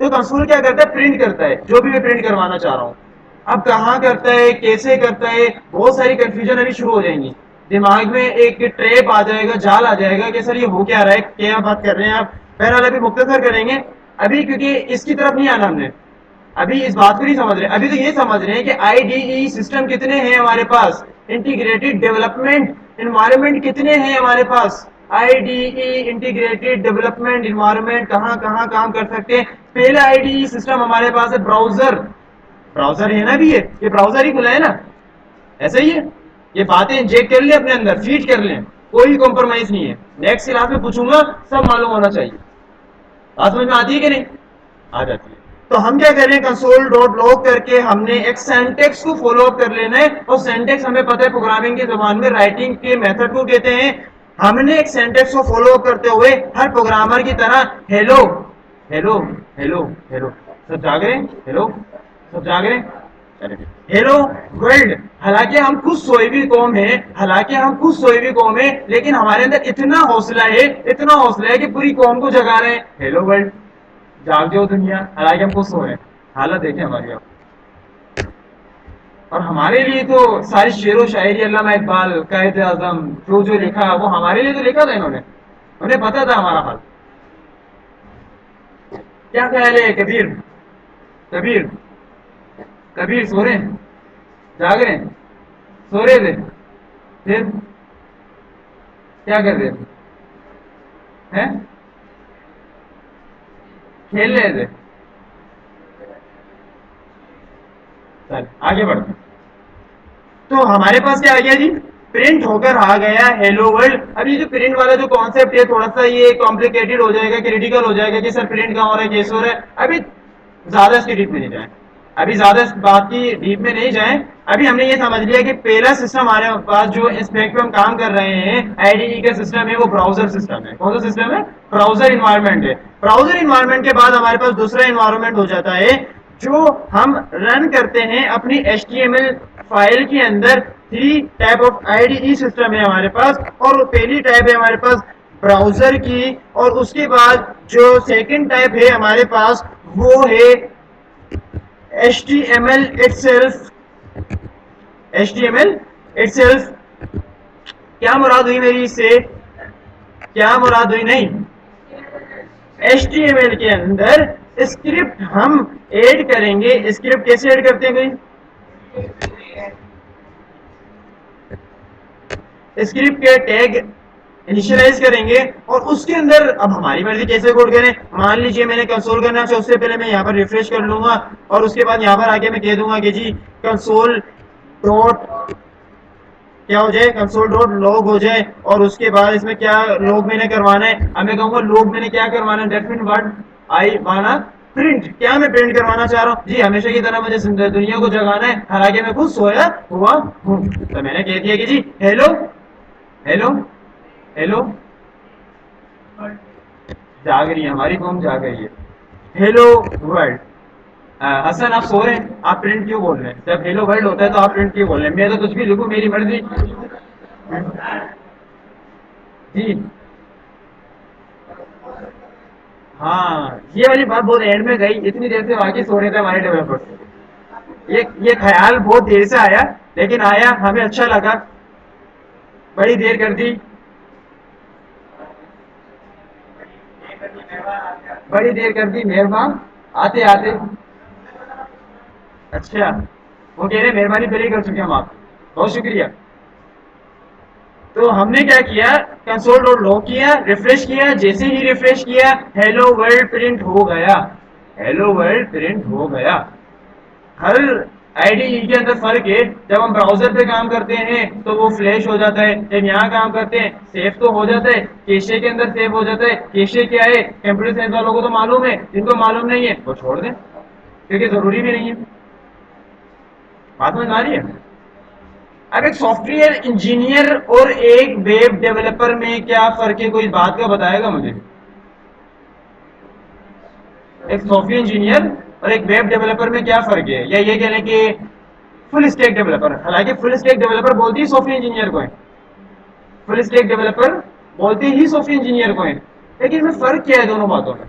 تو کنسول کیا کرتا ہے؟ پرنٹ کرتا ہے جو بھی میں پرنٹ کروانا چاہ رہا ہوں. اب کہاں کرتا ہے، کیسے کرتا ہے، بہت ساری کنفیوژن ابھی شروع ہو جائیں گی. دماغ میں ایک ٹریپ آ جائے گا، جال آ جائے گا کہ سر یہ ہو کیا رہا ہے، کیا بات کر رہے ہیں آپ. بہرحال ابھی مختصر کریں گے ابھی، کیونکہ اس کی طرف نہیں آنا ہم نے. ابھی اس بات کو نہیں سمجھ رہے، ابھی تو یہ سمجھ رہے ہیں کہ آئی ڈی ای سسٹم کتنے ہیں ہمارے پاس، انٹیگریٹڈ ڈیولپمنٹ انوائرمنٹ کتنے ہیں ہمارے پاس. I D E integrated development environment کہاں کہاں کام کر سکتے ہیں. پہلا آئی ڈی ای سسٹم ہمارے پاس ہے براؤزر. براؤزر ہے نا، بھی ہے یہ براؤزر ہی کھلا ہے نا، ایسا ہی ہے. یہ باتیں انجیکٹ کر لیں اپنے اندر، فیڈ کر لیں، کوئی کمپرومائز نہیں ہے. نیکسٹ کلاس میں پوچھوں گا، سب معلوم ہونا چاہیے. بات سمجھ میں آتی ہے کہ نہیں؟ آ جاتی ہے. تو ہم کیا کریں، کنسول ڈاٹ لاگ کر کے ہم نے ایک سینٹیکس کو فالو اپ کر لینا ہے. اور سینٹیکس ہمیں پتہ ہے پروگرامنگ کی زبان میں رائٹنگ کے میتھڈ کو کہتے ہیں. ہم نے ایک سینٹیکس کو فالو اپ کرتے ہوئے ہر پروگرامر کی طرح ہیلو ہیلو ہیلو ہیلو، سب جاگ رہے ہیں؟ ہیلو، سب جاگ رہے ہیں؟ Hello world. حالانکہ ہم خود سوئی ہوئی قوم ہیں، حالانکہ ہم خود سوئی ہوئی قوم ہیں، لیکن ہمارے اندر اتنا حوصلہ ہے، اتنا حوصلہ ہے کہ پوری قوم کو جگا رہے ہیں. ہیلو ورلڈ، جاگ جاؤ دنیا. حالانکہ ہم خود سوئے ہیں. حالت دیکھیں ہماری اب. اور ہمارے لیے تو ساری شعر و شاعری علامہ اقبال، قائد اعظم، جو جو لکھا وہ ہمارے لیے تو لکھا تھا انہوں نے. انہیں پتا تھا ہمارا حال. کیا خیال ہے کبیر؟ کبیر کبیر سو رہے ہیں؟ جاگ رہے ہیں؟ سو رہے تھے؟ پھر کیا کر رہے تھے؟ کھیل رہے تھے؟ چل آگے بڑھتے. تو ہمارے پاس کیا آ گیا جی؟ پرنٹ ہو کر آ گیا ہیلو ورلڈ. اب یہ جو پرنٹ والا جو کانسیپٹ ہے تھوڑا سا یہ کمپلیکیٹڈ ہو جائے گا، کریٹیکل ہو جائے گا کہ سر پرنٹ کہاں ہو رہا ہے، کیسے ہو رہا ہے. ابھی زیادہ اس کی ڈیپ میں نہیں جائیں، ابھی زیادہ اس بات کی ڈیپ میں نہیں جائیں. ابھی ہم نے یہ سمجھ لیا کہ پہلا سسٹم ہمارے پاس جو اس پہ ہم کام کر رہے ہیں آئی ڈی ای کا سسٹم ہے، وہ براؤزر سسٹم ہے. کون سا سسٹم ہے؟ براؤزر انوائرمنٹ ہے. براؤزر انوائرمنٹ کے بعد ہمارے پاس دوسرا انوائرمنٹ ہو جاتا ہے جو ہم رن کرتے ہیں اپنی H T M L file کے اندر. 3 type of I D E system ہے ہمارے پاس. اور پہلی ٹائپ ہے ہمارے پاس براؤزر کی، اور اس کے بعد جو سیکنڈ ٹائپ ہے ہمارے پاس وہ ہے HTML itself. HTML itself. کیا مراد ہوئی میری اس سے؟ کیا مراد ہوئی؟ نہیں، HTML کے اندر اسکرپٹ ہم ایڈ کریں گے. اسکرپٹ کیسے ایڈ کرتے ہیں بھائی؟ اسکرپٹ کے ٹیگ انیشلائز کریں گے اور اس کے اندر اب ہماری مرضی کیسے کوڈ کریں. مان لیجئے میں نے کنسول کرنا ہے، اس سے پہلے میں یہاں پر ریفریش کر لوں گا اور اس کے بعد یہاں پر آگے میں کہہ دوں گا کہ جی کنسول ڈاٹ کیا ہو جائے، کنسول ڈاٹ لاگ ہو جائے. اور اس کے بعد اس میں کیا لاگ میں نے کروانا ہے، اب میں کہوں گا لاگ میں نے کیا کروانا ہے، دیٹ مین واٹ آئی وانا پرنٹ. کیا میں پرنٹ کروانا چاہ رہا ہوں جی؟ ہمیشہ کی طرح مجھے دنیا کو جگانا ہے، حالانکہ میں خود سویا ہوا ہوں. تو میں نے کہہ دیا کہ جی ہیلو ہیلو ہیلو. جاگ رہی ہے ہماری قوم، جاگ رہی ہے. Hello world. حسن آپ سو رہے ہیں، آپ پرنٹ کیوں بول رہے ہیں؟ جب ہیلو ورلڈ ہوتا ہے تو آپ پرنٹ کیوں بول رہے ہیں؟ میں تو کچھ بھی لکھوں، میری مرضی. جی ہاں، یہ والی بات بہت اینڈ میں گئی. اتنی دیر سے واقعی سو رہے تھے ہمارے ڈیولپر. یہ خیال بہت دیر سے آیا، لیکن آیا ہمیں اچھا لگا. بڑی دیر کر دی، بڑی دیر کر دی مہربان آتے آتے. اچھا، وہ کہہ رہے مہربانی پہلے ہی کر چکے ہم آپ کی، بہت شکریہ. تو ہم نے کیا کیا، کنسول ڈاٹ لاگ کیا، ریفریش کیا. جیسے ہی ریفریش کیا ہیلو ورلڈ پرنٹ ہو گیا. ہیلو ورلڈ پرنٹ ہو گیا. ہر آئی ڈی ای کے اندر فرق ہے. جب ہم براؤزر پہ کام کرتے ہیں تو وہ فلیش ہو جاتا ہے، جب یہاں کام کرتے ہیں سیو تو ہو جاتا ہے، کیشے کے اندر سیو ہو جاتا ہے. کیشے کیا ہے کمپیوٹر سائنس والوں کو تو معلوم ہے، جن کو معلوم نہیں ہے وہ چھوڑ دیں کیونکہ ضروری بھی نہیں ہے. بات میں آ رہی ہے؟ اب ایک سافٹ ویئر انجینئر اور ایک ویب ڈیولپر میں کیا فرق ہے؟ کوئی بات کا بتائے گا مجھے. ایک سافٹ ویئر انجینئر اور ایک ویب ڈیولپر میں کیا فرق ہے؟ یا یہ کہہ لیں کہ فل اسٹیک ڈیولپر. حالانکہ فل اسٹیک ڈیولپر بولتی ہی سافٹ ویئر انجینئر کو ہے. فل اسٹیک ڈیولپر بولتے ہی سافٹ ویئر انجینئر کو ہے. لیکن میں فرق کیا ہے دونوں باتوں میں؟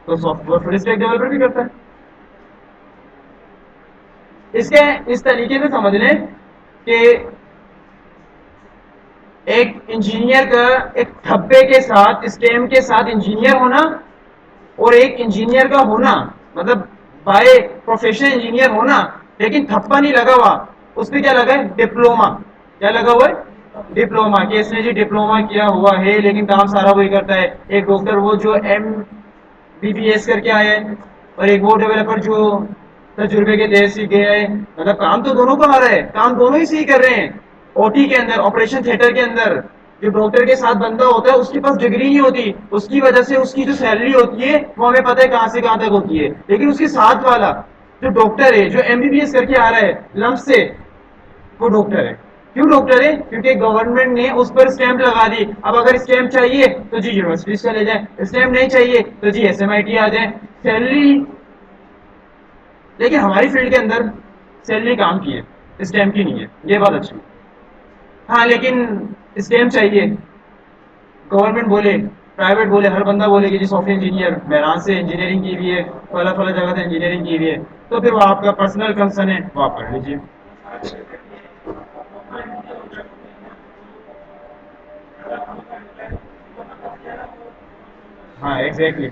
تو software full stack developer بھی کرتا ہے. اس کے اس طریقے سے سمجھ لیں کہ ایک انجینئر کا ایک تھپے کے ساتھ اسٹیم کے ساتھ انجینئر ہونا اور ایک انجینئر کا ہونا مطلب بائی پروفیشنل انجینئر ہونا لیکن تھپا نہیں لگا ہوا. اس پہ کیا لگا ہے؟ ڈپلوما. کیا لگا ہوا ہے؟ ڈپلوما. کہ اس نے جی ڈپلوما کیا ہوا ہے لیکن کام سارا وہی کرتا ہے. ایک ڈاکٹر وہ جو MBBS کر کے آیا ہے اور ایک وہ ڈیولپر جو تجربے کے تحت سیکھ گیا ہے. مطلب کام تو دونوں کو آ رہا ہے, کام دونوں ہی صحیح کر رہے ہیں. OT کے اندر, آپریشن تھیٹر کے اندر جو ڈاکٹر کے ساتھ بندہ ہوتا ہے اس کے پاس ڈگری نہیں ہوتی, اس کی وجہ سے اس کی جو سیلری ہوتی ہے وہ ہمیں پتہ ہے کہاں سے کہاں تک ہوتی ہے. لیکن اس کے ساتھ والا جو ڈاکٹر ہے جو MBBS کر کے آ رہا ہے لمب سے, وہ ڈاکٹر ہے. کیوں ڈاکٹر ہے؟ کیونکہ گورنمنٹ نے اس پر اسٹیمپ لگا دی. اب اگر اسٹیمپ چاہیے تو جی یونیورسٹی سے چلے جائیں, اسٹیمپ نہیں چاہیے تو جی SMIT آ جائیں. سیلری لیکن ہماری فیلڈ کے اندر سیلری کام کی ہے, اسٹیمپ کی نہیں ہے. یہ بات اچھی. ہاں لیکن اسٹیمپ چاہیے. گورنمنٹ بولے, پرائیویٹ بولے, ہر بندہ بولے کہ جی سافٹ ویئر انجینئر میران سے انجینئرنگ کی ہوئی ہے, فلاں فلاں جگہ سے انجینئرنگ کی ہوئی ہے, تو پھر وہ آپ کا پرسنل کنسرن ہے, وہ آپ پڑھ لیجیے. ہاں ایگزیکٹلی.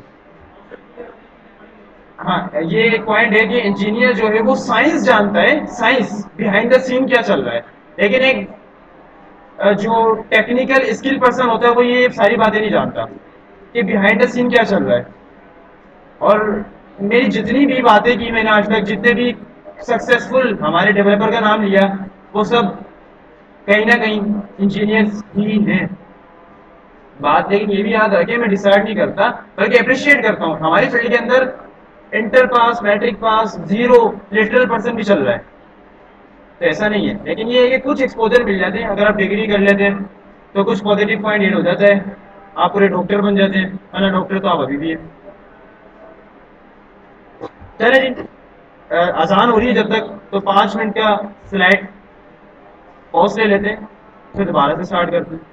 ہاں یہ ایک پوائنٹ ہے کہ انجینئر جو ہے وہ سائنس جانتا ہے, سائنس بیہائنڈ دا سین کیا چل رہا ہے. لیکن ایک جو ٹیکنیکل اسکل پرسن ہوتا ہے وہ یہ ساری باتیں نہیں جانتا کہ بیہائنڈ دا سین کیا چل رہا ہے. اور میری جتنی بھی باتیں کی میں نے آج تک, جتنے بھی سکسیسفل ہمارے ڈیولپر کا نام لیا, وہ سب کہیں نہ کہیں انجینئرس ہی ہیں. بات لیکن یہ بھی یاد رکھے میں ڈیسائیڈ نہیں کرتا بلکہ اپریشیٹ کرتا ہوں. ہماری فیلڈ کے اندر inter pass, matric pass, zero, literal person بھی چل رہا ہے, تو ایسا نہیں ہے. لیکن یہ ہے کہ کچھ ایکسپوجر مل جاتے ہیں. اگر آپ ڈگری کر لیتے ہیں تو کچھ پازیٹیو پوائنٹ ایڈ ہو جاتا ہے, آپ پورے ڈاکٹر بن جاتے ہیں, ورنہ ڈاکٹر تو آپ ابھی بھی ہیں. چلے جی, آسان ہو رہی ہے جب تک تو 5 منٹ کا سلائڈ پاز لے لیتے ہیں, پھر دوبارہ سے اسٹارٹ کرتے ہیں.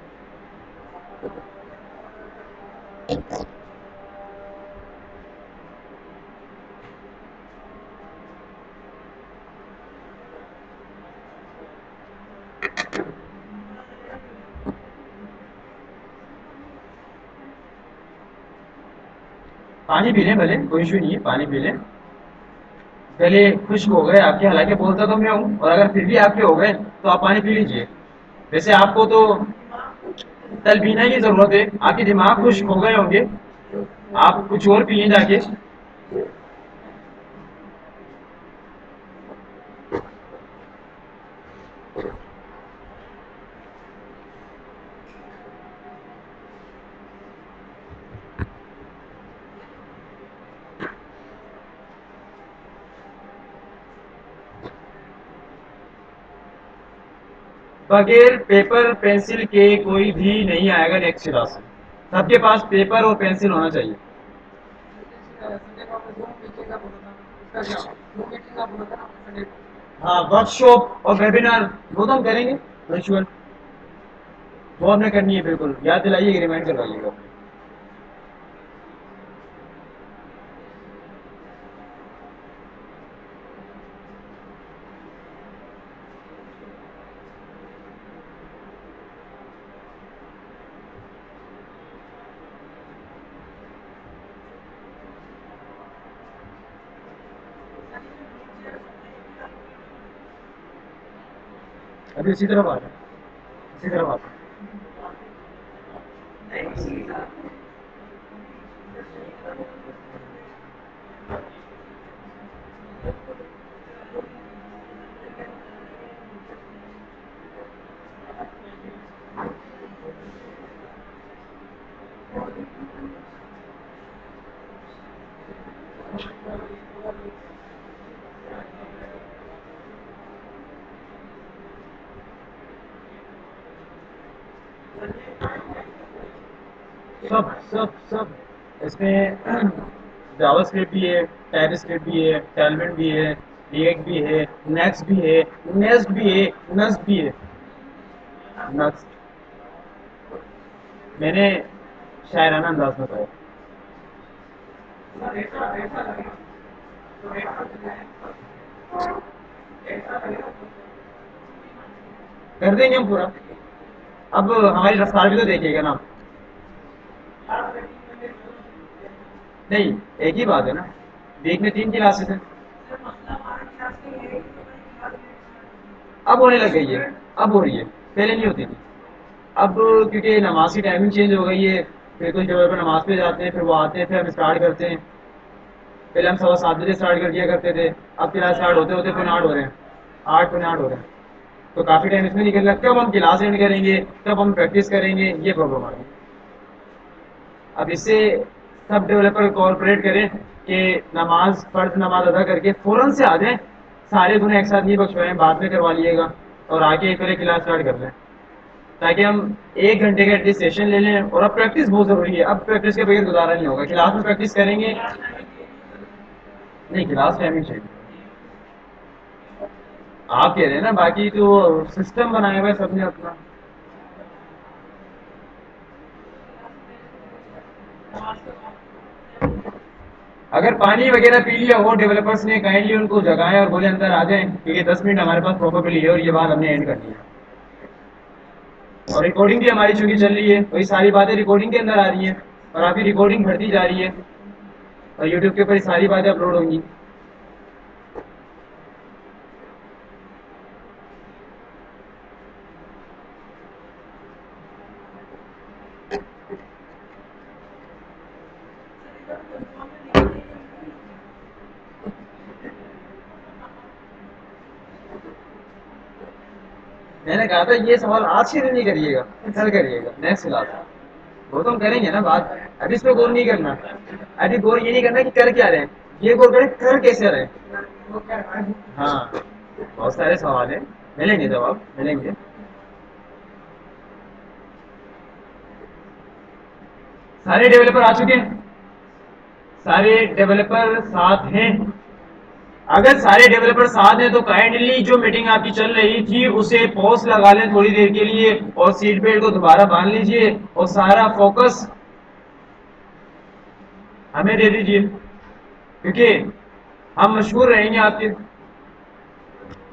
پانی پی لیں بھلے, کوئی ایشو نہیں ہے, پانی پی لیں. گلے خشک ہو گئے آپ کے, حالانکہ بولتا تو میں ہوں, اور اگر پھر بھی آپ کے ہو گئے تو آپ پانی پی لیجئے. ویسے آپ کو تو تلبینہ کی ضرورت ہے, آپ کے دماغ خشک ہو گئے ہوں گے, آپ کچھ اور پیئیں جا کے. بغیر پیپر پینسل کے کوئی بھی نہیں آئے گا نیکسٹ کلاس سے. سب کے پاس پیپر اور پینسل ہونا چاہیے. ہاں ورک شاپ اور ویبینار وہ تو ہم کریں گے ورچوئل, وہ ہم نے کرنی ہے. بالکل یاد دلائیے گا, ریمائنڈ کروائیے گا. ابھی اسی طرف آ رہا ہے, اسی طرف آتا ہے. سب سب سب اس میں جاوا اسکرپٹ بھی ہے, ٹائپ اسکرپٹ بھی ہے, ٹیلمنٹ بھی ہے, ریئیکٹ بھی ہے, نیکسٹ بھی ہے, نیسٹ بھی ہے, نسٹ بھی ہے. نسٹ میں نے شاعرانہ انداز میں کہا. کر دیں گے ہم پورا. اب ہماری رفتار بھی تو دیکھیے گا نا. نہیں ایک ہی بات ہے نا, ویک میں 3 کلاسز ہیں. اب ہونے لگ گئی ہے, اب ہو رہی ہے, پہلے نہیں ہوتی تھی. اب کیونکہ نماز کی ٹائمنگ چینج ہو گئی ہے, پھر کچھ جگہ پہ نماز پہ جاتے ہیں, پھر وہ آتے ہیں, پھر ہم اسٹارٹ کرتے ہیں. پہلے ہم 7:15 اسٹارٹ کر دیا کرتے تھے, اب کلاس اسٹارٹ ہوتے ہوتے پھر 8 ہو رہے ہیں, 8 ہو رہے ہیں. تو کافی ٹائم اس میں نکل رہا ہے. کب ہم کلاس اینڈ کریں گے, کب ہم پریکٹس کریں گے, یہ پرابلم آ رہی ہے. اب اس سے سب ڈیولپر کوآپریٹ کریں کہ نماز فرض نماز ادا کر کے فوراً سے آ جائیں. سارے گناہ ایک ساتھ نہیں بخشوائیں, بعد میں کروا لیے گا, اور آ کے پہلے کلاس اسٹارٹ کر لیں, تاکہ ہم 1 گھنٹے کا ایٹ لیسٹ سیشن لے لیں. اور اب پریکٹس بہت ضروری ہے, اب پریکٹس کے بغیر گزارا نہیں ہوگا. کلاس میں پریکٹس کریں گے. نہیں کلاس ٹائمنگ چاہیے. آپ کہہ رہے ہیں نا, باقی تو سسٹم بنایا ہوا ہے سب نے اپنا. اگر پانی وغیرہ پی لیا ہو ڈیولپرس نے, کائنڈلی ان کو جگائیں اور بولے اندر آ جائیں, کیونکہ 10 منٹ ہمارے پاس پروبیبلی ہے, اور یہ بات ہم نے اینڈ کرنی ہے. اور ریکارڈنگ بھی ہماری چونکہ چل رہی ہے, وہی ساری باتیں ریکارڈنگ کے اندر آ رہی ہیں, اور آپ کی ریکارڈنگ بڑھتی جا رہی ہے, اور یوٹیوب کے اوپر یہ ساری باتیں اپلوڈ ہوں گی. میں نے کہا تھا یہ سوال آج کے دن نہیں کریے گا, کل کریے گا, نیکسٹ کلاس. وہ تو ہم کریں گے نا بات, ابھی اس پہ غور نہیں کرنا. ابھی غور یہ نہیں کرنا کہ کر کیا رہے ہیں, یہ غور کریں کر کیسے رہے. ہاں بہت سارے سوال ہیں, ملیں گے جواب, ملیں گے. سارے ڈیولپر آ چکے ہیں, سارے ڈیولپر ساتھ ہیں. اگر سارے ڈیولپر ساتھ ہیں تو کائنڈلی جو میٹنگ آپ کی چل رہی تھی اسے پوز لگا لیں تھوڑی دیر کے لیے, اور سیٹ بیلٹ کو دوبارہ باندھ لیجئے, اور سارا فوکس ہمیں دے دیجئے, کیونکہ ہم مشہور رہیں گے آپ کے.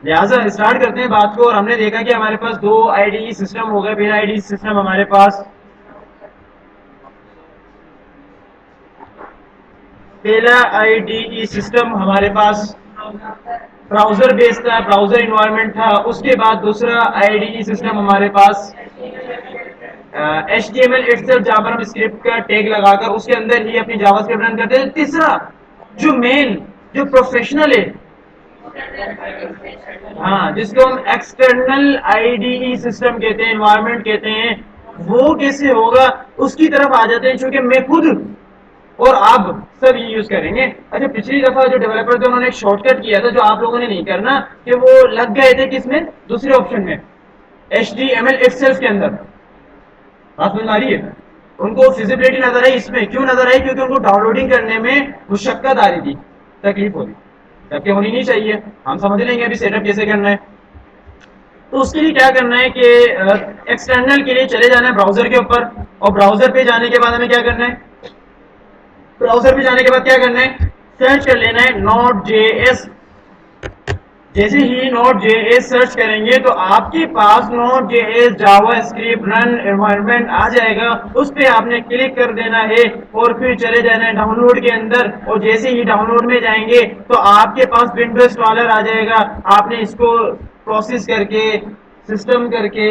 لہٰذا اسٹارٹ کرتے ہیں بات کو. اور ہم نے دیکھا کہ ہمارے پاس 2 IDE سسٹم ہو گئے. پہلا IDE سسٹم ہمارے پاس سسٹم ہمارے پاس براؤزر بیس تھا, براؤزر انوائرمنٹ تھا. اس کے بعد دوسرا IDE سسٹم ہمارے پاس HTML ایٹسیلف, جہاں پر ہم اسکرپٹ کا ٹیگ لگا کر اس کے اندر ہی اپنی جاوا اسکرپٹ رن کرتے ہیں. تیسرا جو مین جو پروفیشنل ہے, ہاں, جس کو ہم ایکسٹرنل IDE سسٹم کہتے ہیں, انوائرمنٹ کہتے ہیں, وہ کیسے ہوگا اس کی طرف آ جاتے ہیں. چونکہ میں خود اور آپ سب یہ یوز کریں گے. اچھا پچھلی دفعہ جو ڈیولپر تھے انہوں نے ایک شارٹ کٹ کیا تھا جو آپ لوگوں نے نہیں کرنا, کہ وہ لگ گئے تھے کس میں, دوسرے آپشن میں, HTML ایٹسیلف کے اندر. بات سمجھ آ رہی ہے. ان کو فیزیبلٹی نظر آئی اس میں, کیوں نظر آئی, کیونکہ ان کو ڈاؤن لوڈنگ کرنے میں مشقت آ رہی تھی, تکلیف ہو رہی, جبکہ ہونی نہیں چاہیے. ہم سمجھ لیں گے ابھی سیٹ اپ کیسے کرنا ہے. تو اس کے لیے کیا کرنا ہے کہ ایکسٹرنل کے لیے چلے جانا ہے براؤزر کے اوپر, اور براؤزر پہ جانے کے بعد ہمیں کیا کرنا ہے, براؤزر پہ جانے کے بعد کیا کرنا ہے, سرچ کر لینا ہے Node.js. جیسے ہی Node.js سرچ کریں گے تو آپ کے پاس Node.js جاوا اسکرپٹ رن انوائرمنٹ آ جائے گا. اس پہ آپ نے کلک کر دینا ہے, اور پھر چلے جانا ہے ڈاؤن لوڈ کے اندر. اور جیسے ہی ڈاؤن لوڈ میں جائیں گے تو آپ کے پاس ونڈو انسٹالر آ جائے گا. آپ نے اس کو پروسیس کر کے, سسٹم کر کے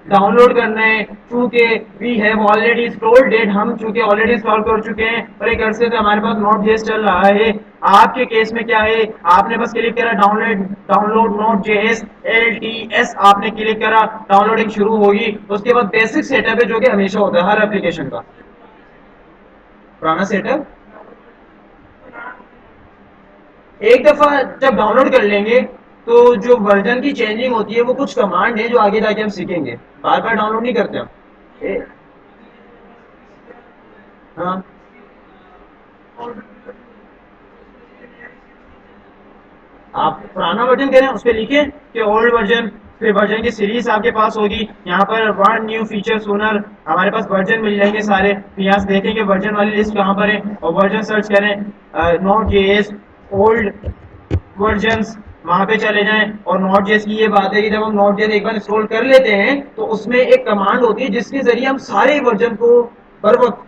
ڈاؤن لوڈ کرنا ہے. چونکہ we have already installed it, ہم چونکہ آلریڈی انسٹال کر چکے ہیں, اور ایک عرصے سے ہمارے پاس Node.js چل رہا ہے. آپ کے کیس میں کیا ہے, آپ نے بس کلک کرا ڈاؤن لوڈ Node.js LTS, آپ نے کلک کرا, ڈاؤن لوڈنگ شروع ہوگی. اس کے بعد بیسک سیٹ اپ ہے جو کہ ہمیشہ ہوتا ہے ہر اپلیکیشن کا, پرانا سیٹ اپ. ایک دفعہ جب ڈاؤن لوڈ کر لیں گے تو جو ورژن کی چینجنگ ہوتی ہے وہ کچھ کمانڈ ہے جو آگے جا کے ہم سیکھیں گے, بار بار ڈاؤن لوڈ نہیں کرتے ہم. ہاں آپ پرانا ورژن کہہ رہے ہیں, اس پہ لکھیں کہ اولڈ ورژن پھر ورژن کی سیریز آپ کے پاس ہوگی. یہاں پر ون نیو فیچر سونر ہمارے پاس ورژن مل جائیں گے سارے. یہاں سے دیکھیں گے ورژن والی لسٹ کہاں پر ہے اور ورژن سرچ کریں node J S old versions وہاں پہ چلے جائیں. اور نوٹ جیس کی یہ بات ہے کہ جب ہم نوٹ جیس ایک بار انسٹال کر لیتے ہیں تو اس میں ایک کمانڈ ہوتی ہے جس کے ذریعے ہم سارے ورژن کو بر وقت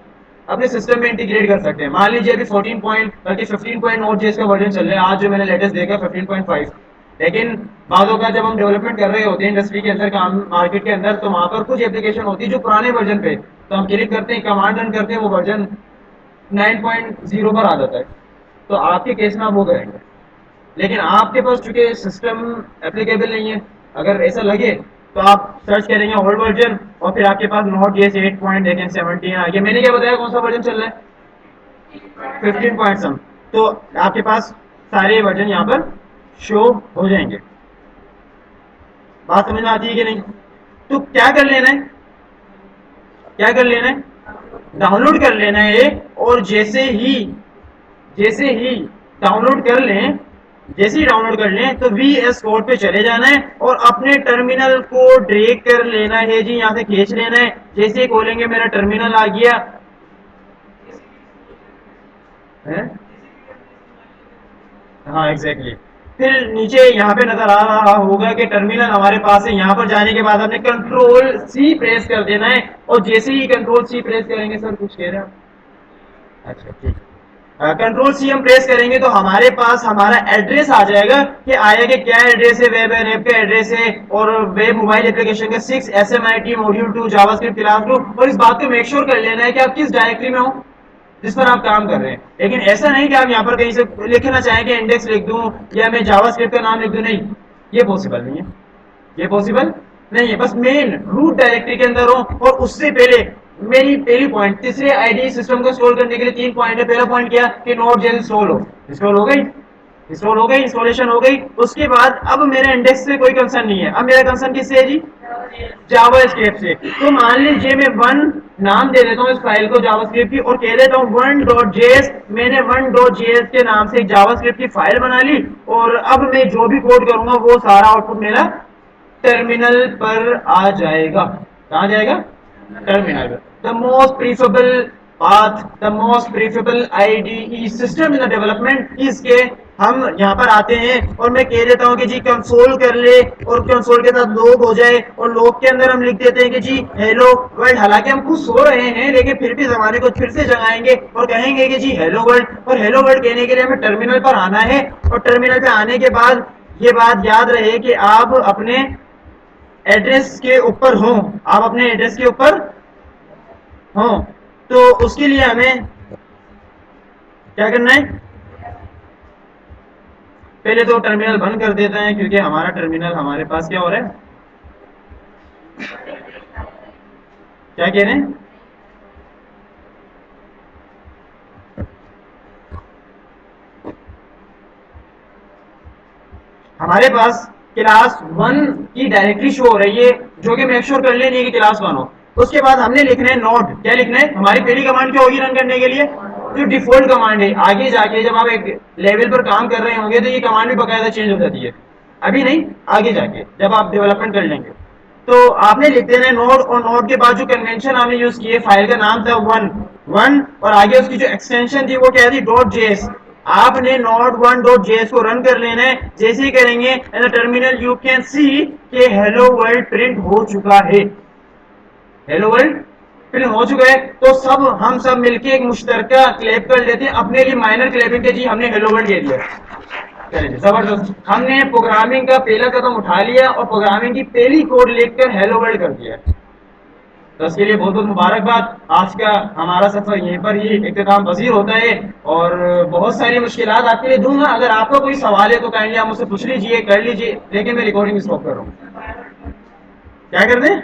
اپنے سسٹم میں انٹیگریٹ کر سکتے ہیں. مان لیجیے ابھی 14 پوائنٹ بلکہ 15 پوائنٹ نوٹ جیس کا ورژن چل رہا ہے. آج جو میں نے لیٹسٹ دیکھا 15.5. لیکن بعضوں کا جب ہم ڈیولپمنٹ کر رہے ہوتے ہیں انڈسٹری کے اندر کام مارکیٹ کے اندر تو وہاں پر کچھ اپلیکیشن ہوتی ہے جو پرانے ورژن پہ تو ہم کلک کرتے ہیں کمانڈ رن کرتے ہیں وہ ورژن 9.0 پر آ جاتا ہے. تو آپ کے کیس میں آپ وہ کریں گے. لیکن آپ کے پاس چونکہ سسٹم اپلیکیبل نہیں ہے اگر ایسا لگے تو آپ سرچ کریں گے اولڈ ورژن اور پھر آپ کے پاس نوٹ جیس 8.17 آگے. میں نے کیا بتایا کون سا ورژن چل رہا ہے 15 پوائنٹ سم. تو آپ کے پاس سارے ورژن یہاں پر شو ہو جائیں گے. بات سمجھ میں آتی ہے کہ نہیں؟ تو کیا کر لینا ہے کیا کر لینا ہے ڈاؤن لوڈ کر لینا ہے. اور جیسے ہی ڈاؤن لوڈ کر لیں جیسے ہی ڈاؤن لوڈ کر لیں تو وی ایس کوڈ پہ چلے جانا ہے اور اپنے ٹرمینل کو ڈریگ کر لینا ہے جی. یہاں سے کھینچ لینا ہے. جیسے ہی کھولیں گے میرا ٹرمینل آ گیا. ہاں ایگزیکٹلی. پھر نیچے یہاں پہ نظر آ رہا ہوگا کہ ٹرمینل ہمارے پاس ہے. یہاں پر جانے کے بعد ہم نے کنٹرول سی پریس کر دینا ہے اور جیسے ہی کنٹرول سی پریس کریں گے سر کچھ کہہ رہے ہیں اچھا ٹھیک ہے کنٹرول سی ہم پریس کریں گے تو ہمارے پاس ہمارا ایڈریس آ جائے گا کہ آیا کہ کیا ایڈریس ہے ویب اینڈ ایپ کا ایڈریس ہے اور ویب موبائل اپلیکیشن کا 6 SMIT ماڈیول 2 جاوا اسکرپٹ کلاس 2. اور اس بات کو میک شور کر لینا ہے کہ آپ کس ڈائریکٹری میں ہو جس پر آپ کام کر رہے ہیں. لیکن ایسا نہیں کہ آپ یہاں پر کہیں سے لکھنا چاہیں کہ انڈیکس لکھ دوں یا میں جاوا اسکرپٹ کا نام لکھ دوں. نہیں یہ پاسبل نہیں ہے یہ پاسبل نہیں ہے. بس مین روٹ ڈائریکٹری کے اندر ہو. اور اس سے پہلے میری پہلی پوائنٹ تیسرے آئی ڈی سسٹم کو انسٹال کرنے کے لیے 3 پوائنٹ ہے. پہلا پوائنٹ کیا کہ نوٹ جیس انسٹال ہو گئی انسٹالیشن ہو گئی. اس کے بعد اب میرے انڈیکس سے کوئی کنسرن نہیں ہے. اب میرا کنسرن کس سے ہے جی جاوا اسکرپٹ سے. تو مان لیجیے میں 1 نام دے دیتا ہوں اس فائل کو جاوا اسکرپٹ کی اور کہہ دیتا ہوں 1.js. میں نے 1.js کے نام سے ایک جاوا اسکرپٹ کی فائل بنا لی اور اب میں جو بھی کوڈ کروں گا وہ سارا آؤٹ پٹ میرا ٹرمینل پر آ جائے گا. کہاں جائے گا ٹرمینل پر. the most preferable path the most preferable IDE system in the development is کہ ہم یہاں پر آتے ہیں اور میں کہہ دیتا ہوں کہ جی کنسول کر لے اور کنسول کے ساتھ لوگ ہو جائے اور لوگ کے اندر ہم لکھ دیتے ہیں کہ جی ہیلو ورلڈ. حالانکہ ہم خود سو رہے ہیں لیکن پھر بھی زمانے کو پھر سے جگائیں گے اور کہیں گے کہ جی ہیلو ورلڈ. اور ہیلو ورلڈ کہنے کے لیے ہمیں ٹرمینل پر آنا ہے. اور ٹرمینل پہ آنے کے بعد یہ بات یاد رہے کہ آپ اپنے ایڈریس کے اوپر ہوں آپ اپنے ایڈریس کے اوپر ہوں. تو اس کے لیے ہمیں کیا کرنا ہے پہلے تو ٹرمینل بند کر دیتے ہیں کیونکہ ہمارا ٹرمینل ہمارے پاس کیا ہو رہا ہے کیا کہہ رہے ہیں ہمارے پاس کلاس 1 کی ڈائریکٹری شو ہو رہی ہے جو کہ میک شور کر لینی ہے کہ کلاس 1 ہو. اس کے بعد ہم نے لکھنا ہے نوٹ. کیا لکھنا ہے ہماری پہلی کمانڈ کیا ہوگی رن کرنے کے لیے جو ڈیفالٹ کمانڈ ہے. آگے جا کے جب آپ ایک لیول پر کام کر رہے ہوں گے تو یہ کمانڈ بھی باقاعدہ چینج ہو جاتی ہے. ابھی نہیں آگے جا کے جب آپ ڈیولپمنٹ کر لیں گے تو آپ نے لکھ دینا ہے نوٹ. اور نوٹ کے بعد جو کنونشن آپ نے یوز کی ہے فائل کا نام تھا 1 اور آگے اس کی جو ایکسٹینشن تھی وہ کیا تھی .js. آپ نے نوٹ 1.js کو رن کر لینا ہے. جیسے ہی کریں گے ٹرمینل یو کین سی کہ ہیلو ورلڈ پرنٹ ہو چکا ہے. ہیلو ورلڈ پرنٹ ہو چکا ہے. تو ہم سب مل کے ایک مشترکہ کلیپ کر لیتے ہیں اپنے لیے مائنر کلیپنگ کے جی ہم نے ہیلو ورلڈ کہہ دیا. زبردست. ہم نے پروگرامنگ کا پہلا قدم اٹھا لیا اور پروگرامنگ کی پہلی کوڈ لکھ کر ہیلو ورلڈ کر دیا. تو اس کے لیے بہت بہت مبارکباد. آج کا ہمارا سفر یہیں پر ہی اختتام پذیر ہوتا ہے اور بہت ساری مشکلات آپ کے لیے دوں گا. اگر آپ کا کوئی سوال ہے تو کائنڈلی آپ مجھ سے پوچھ لیجیے کر لیجیے. لیکن میں ریکارڈنگ اسٹاپ کر رہا ہوں. کیا کر دیں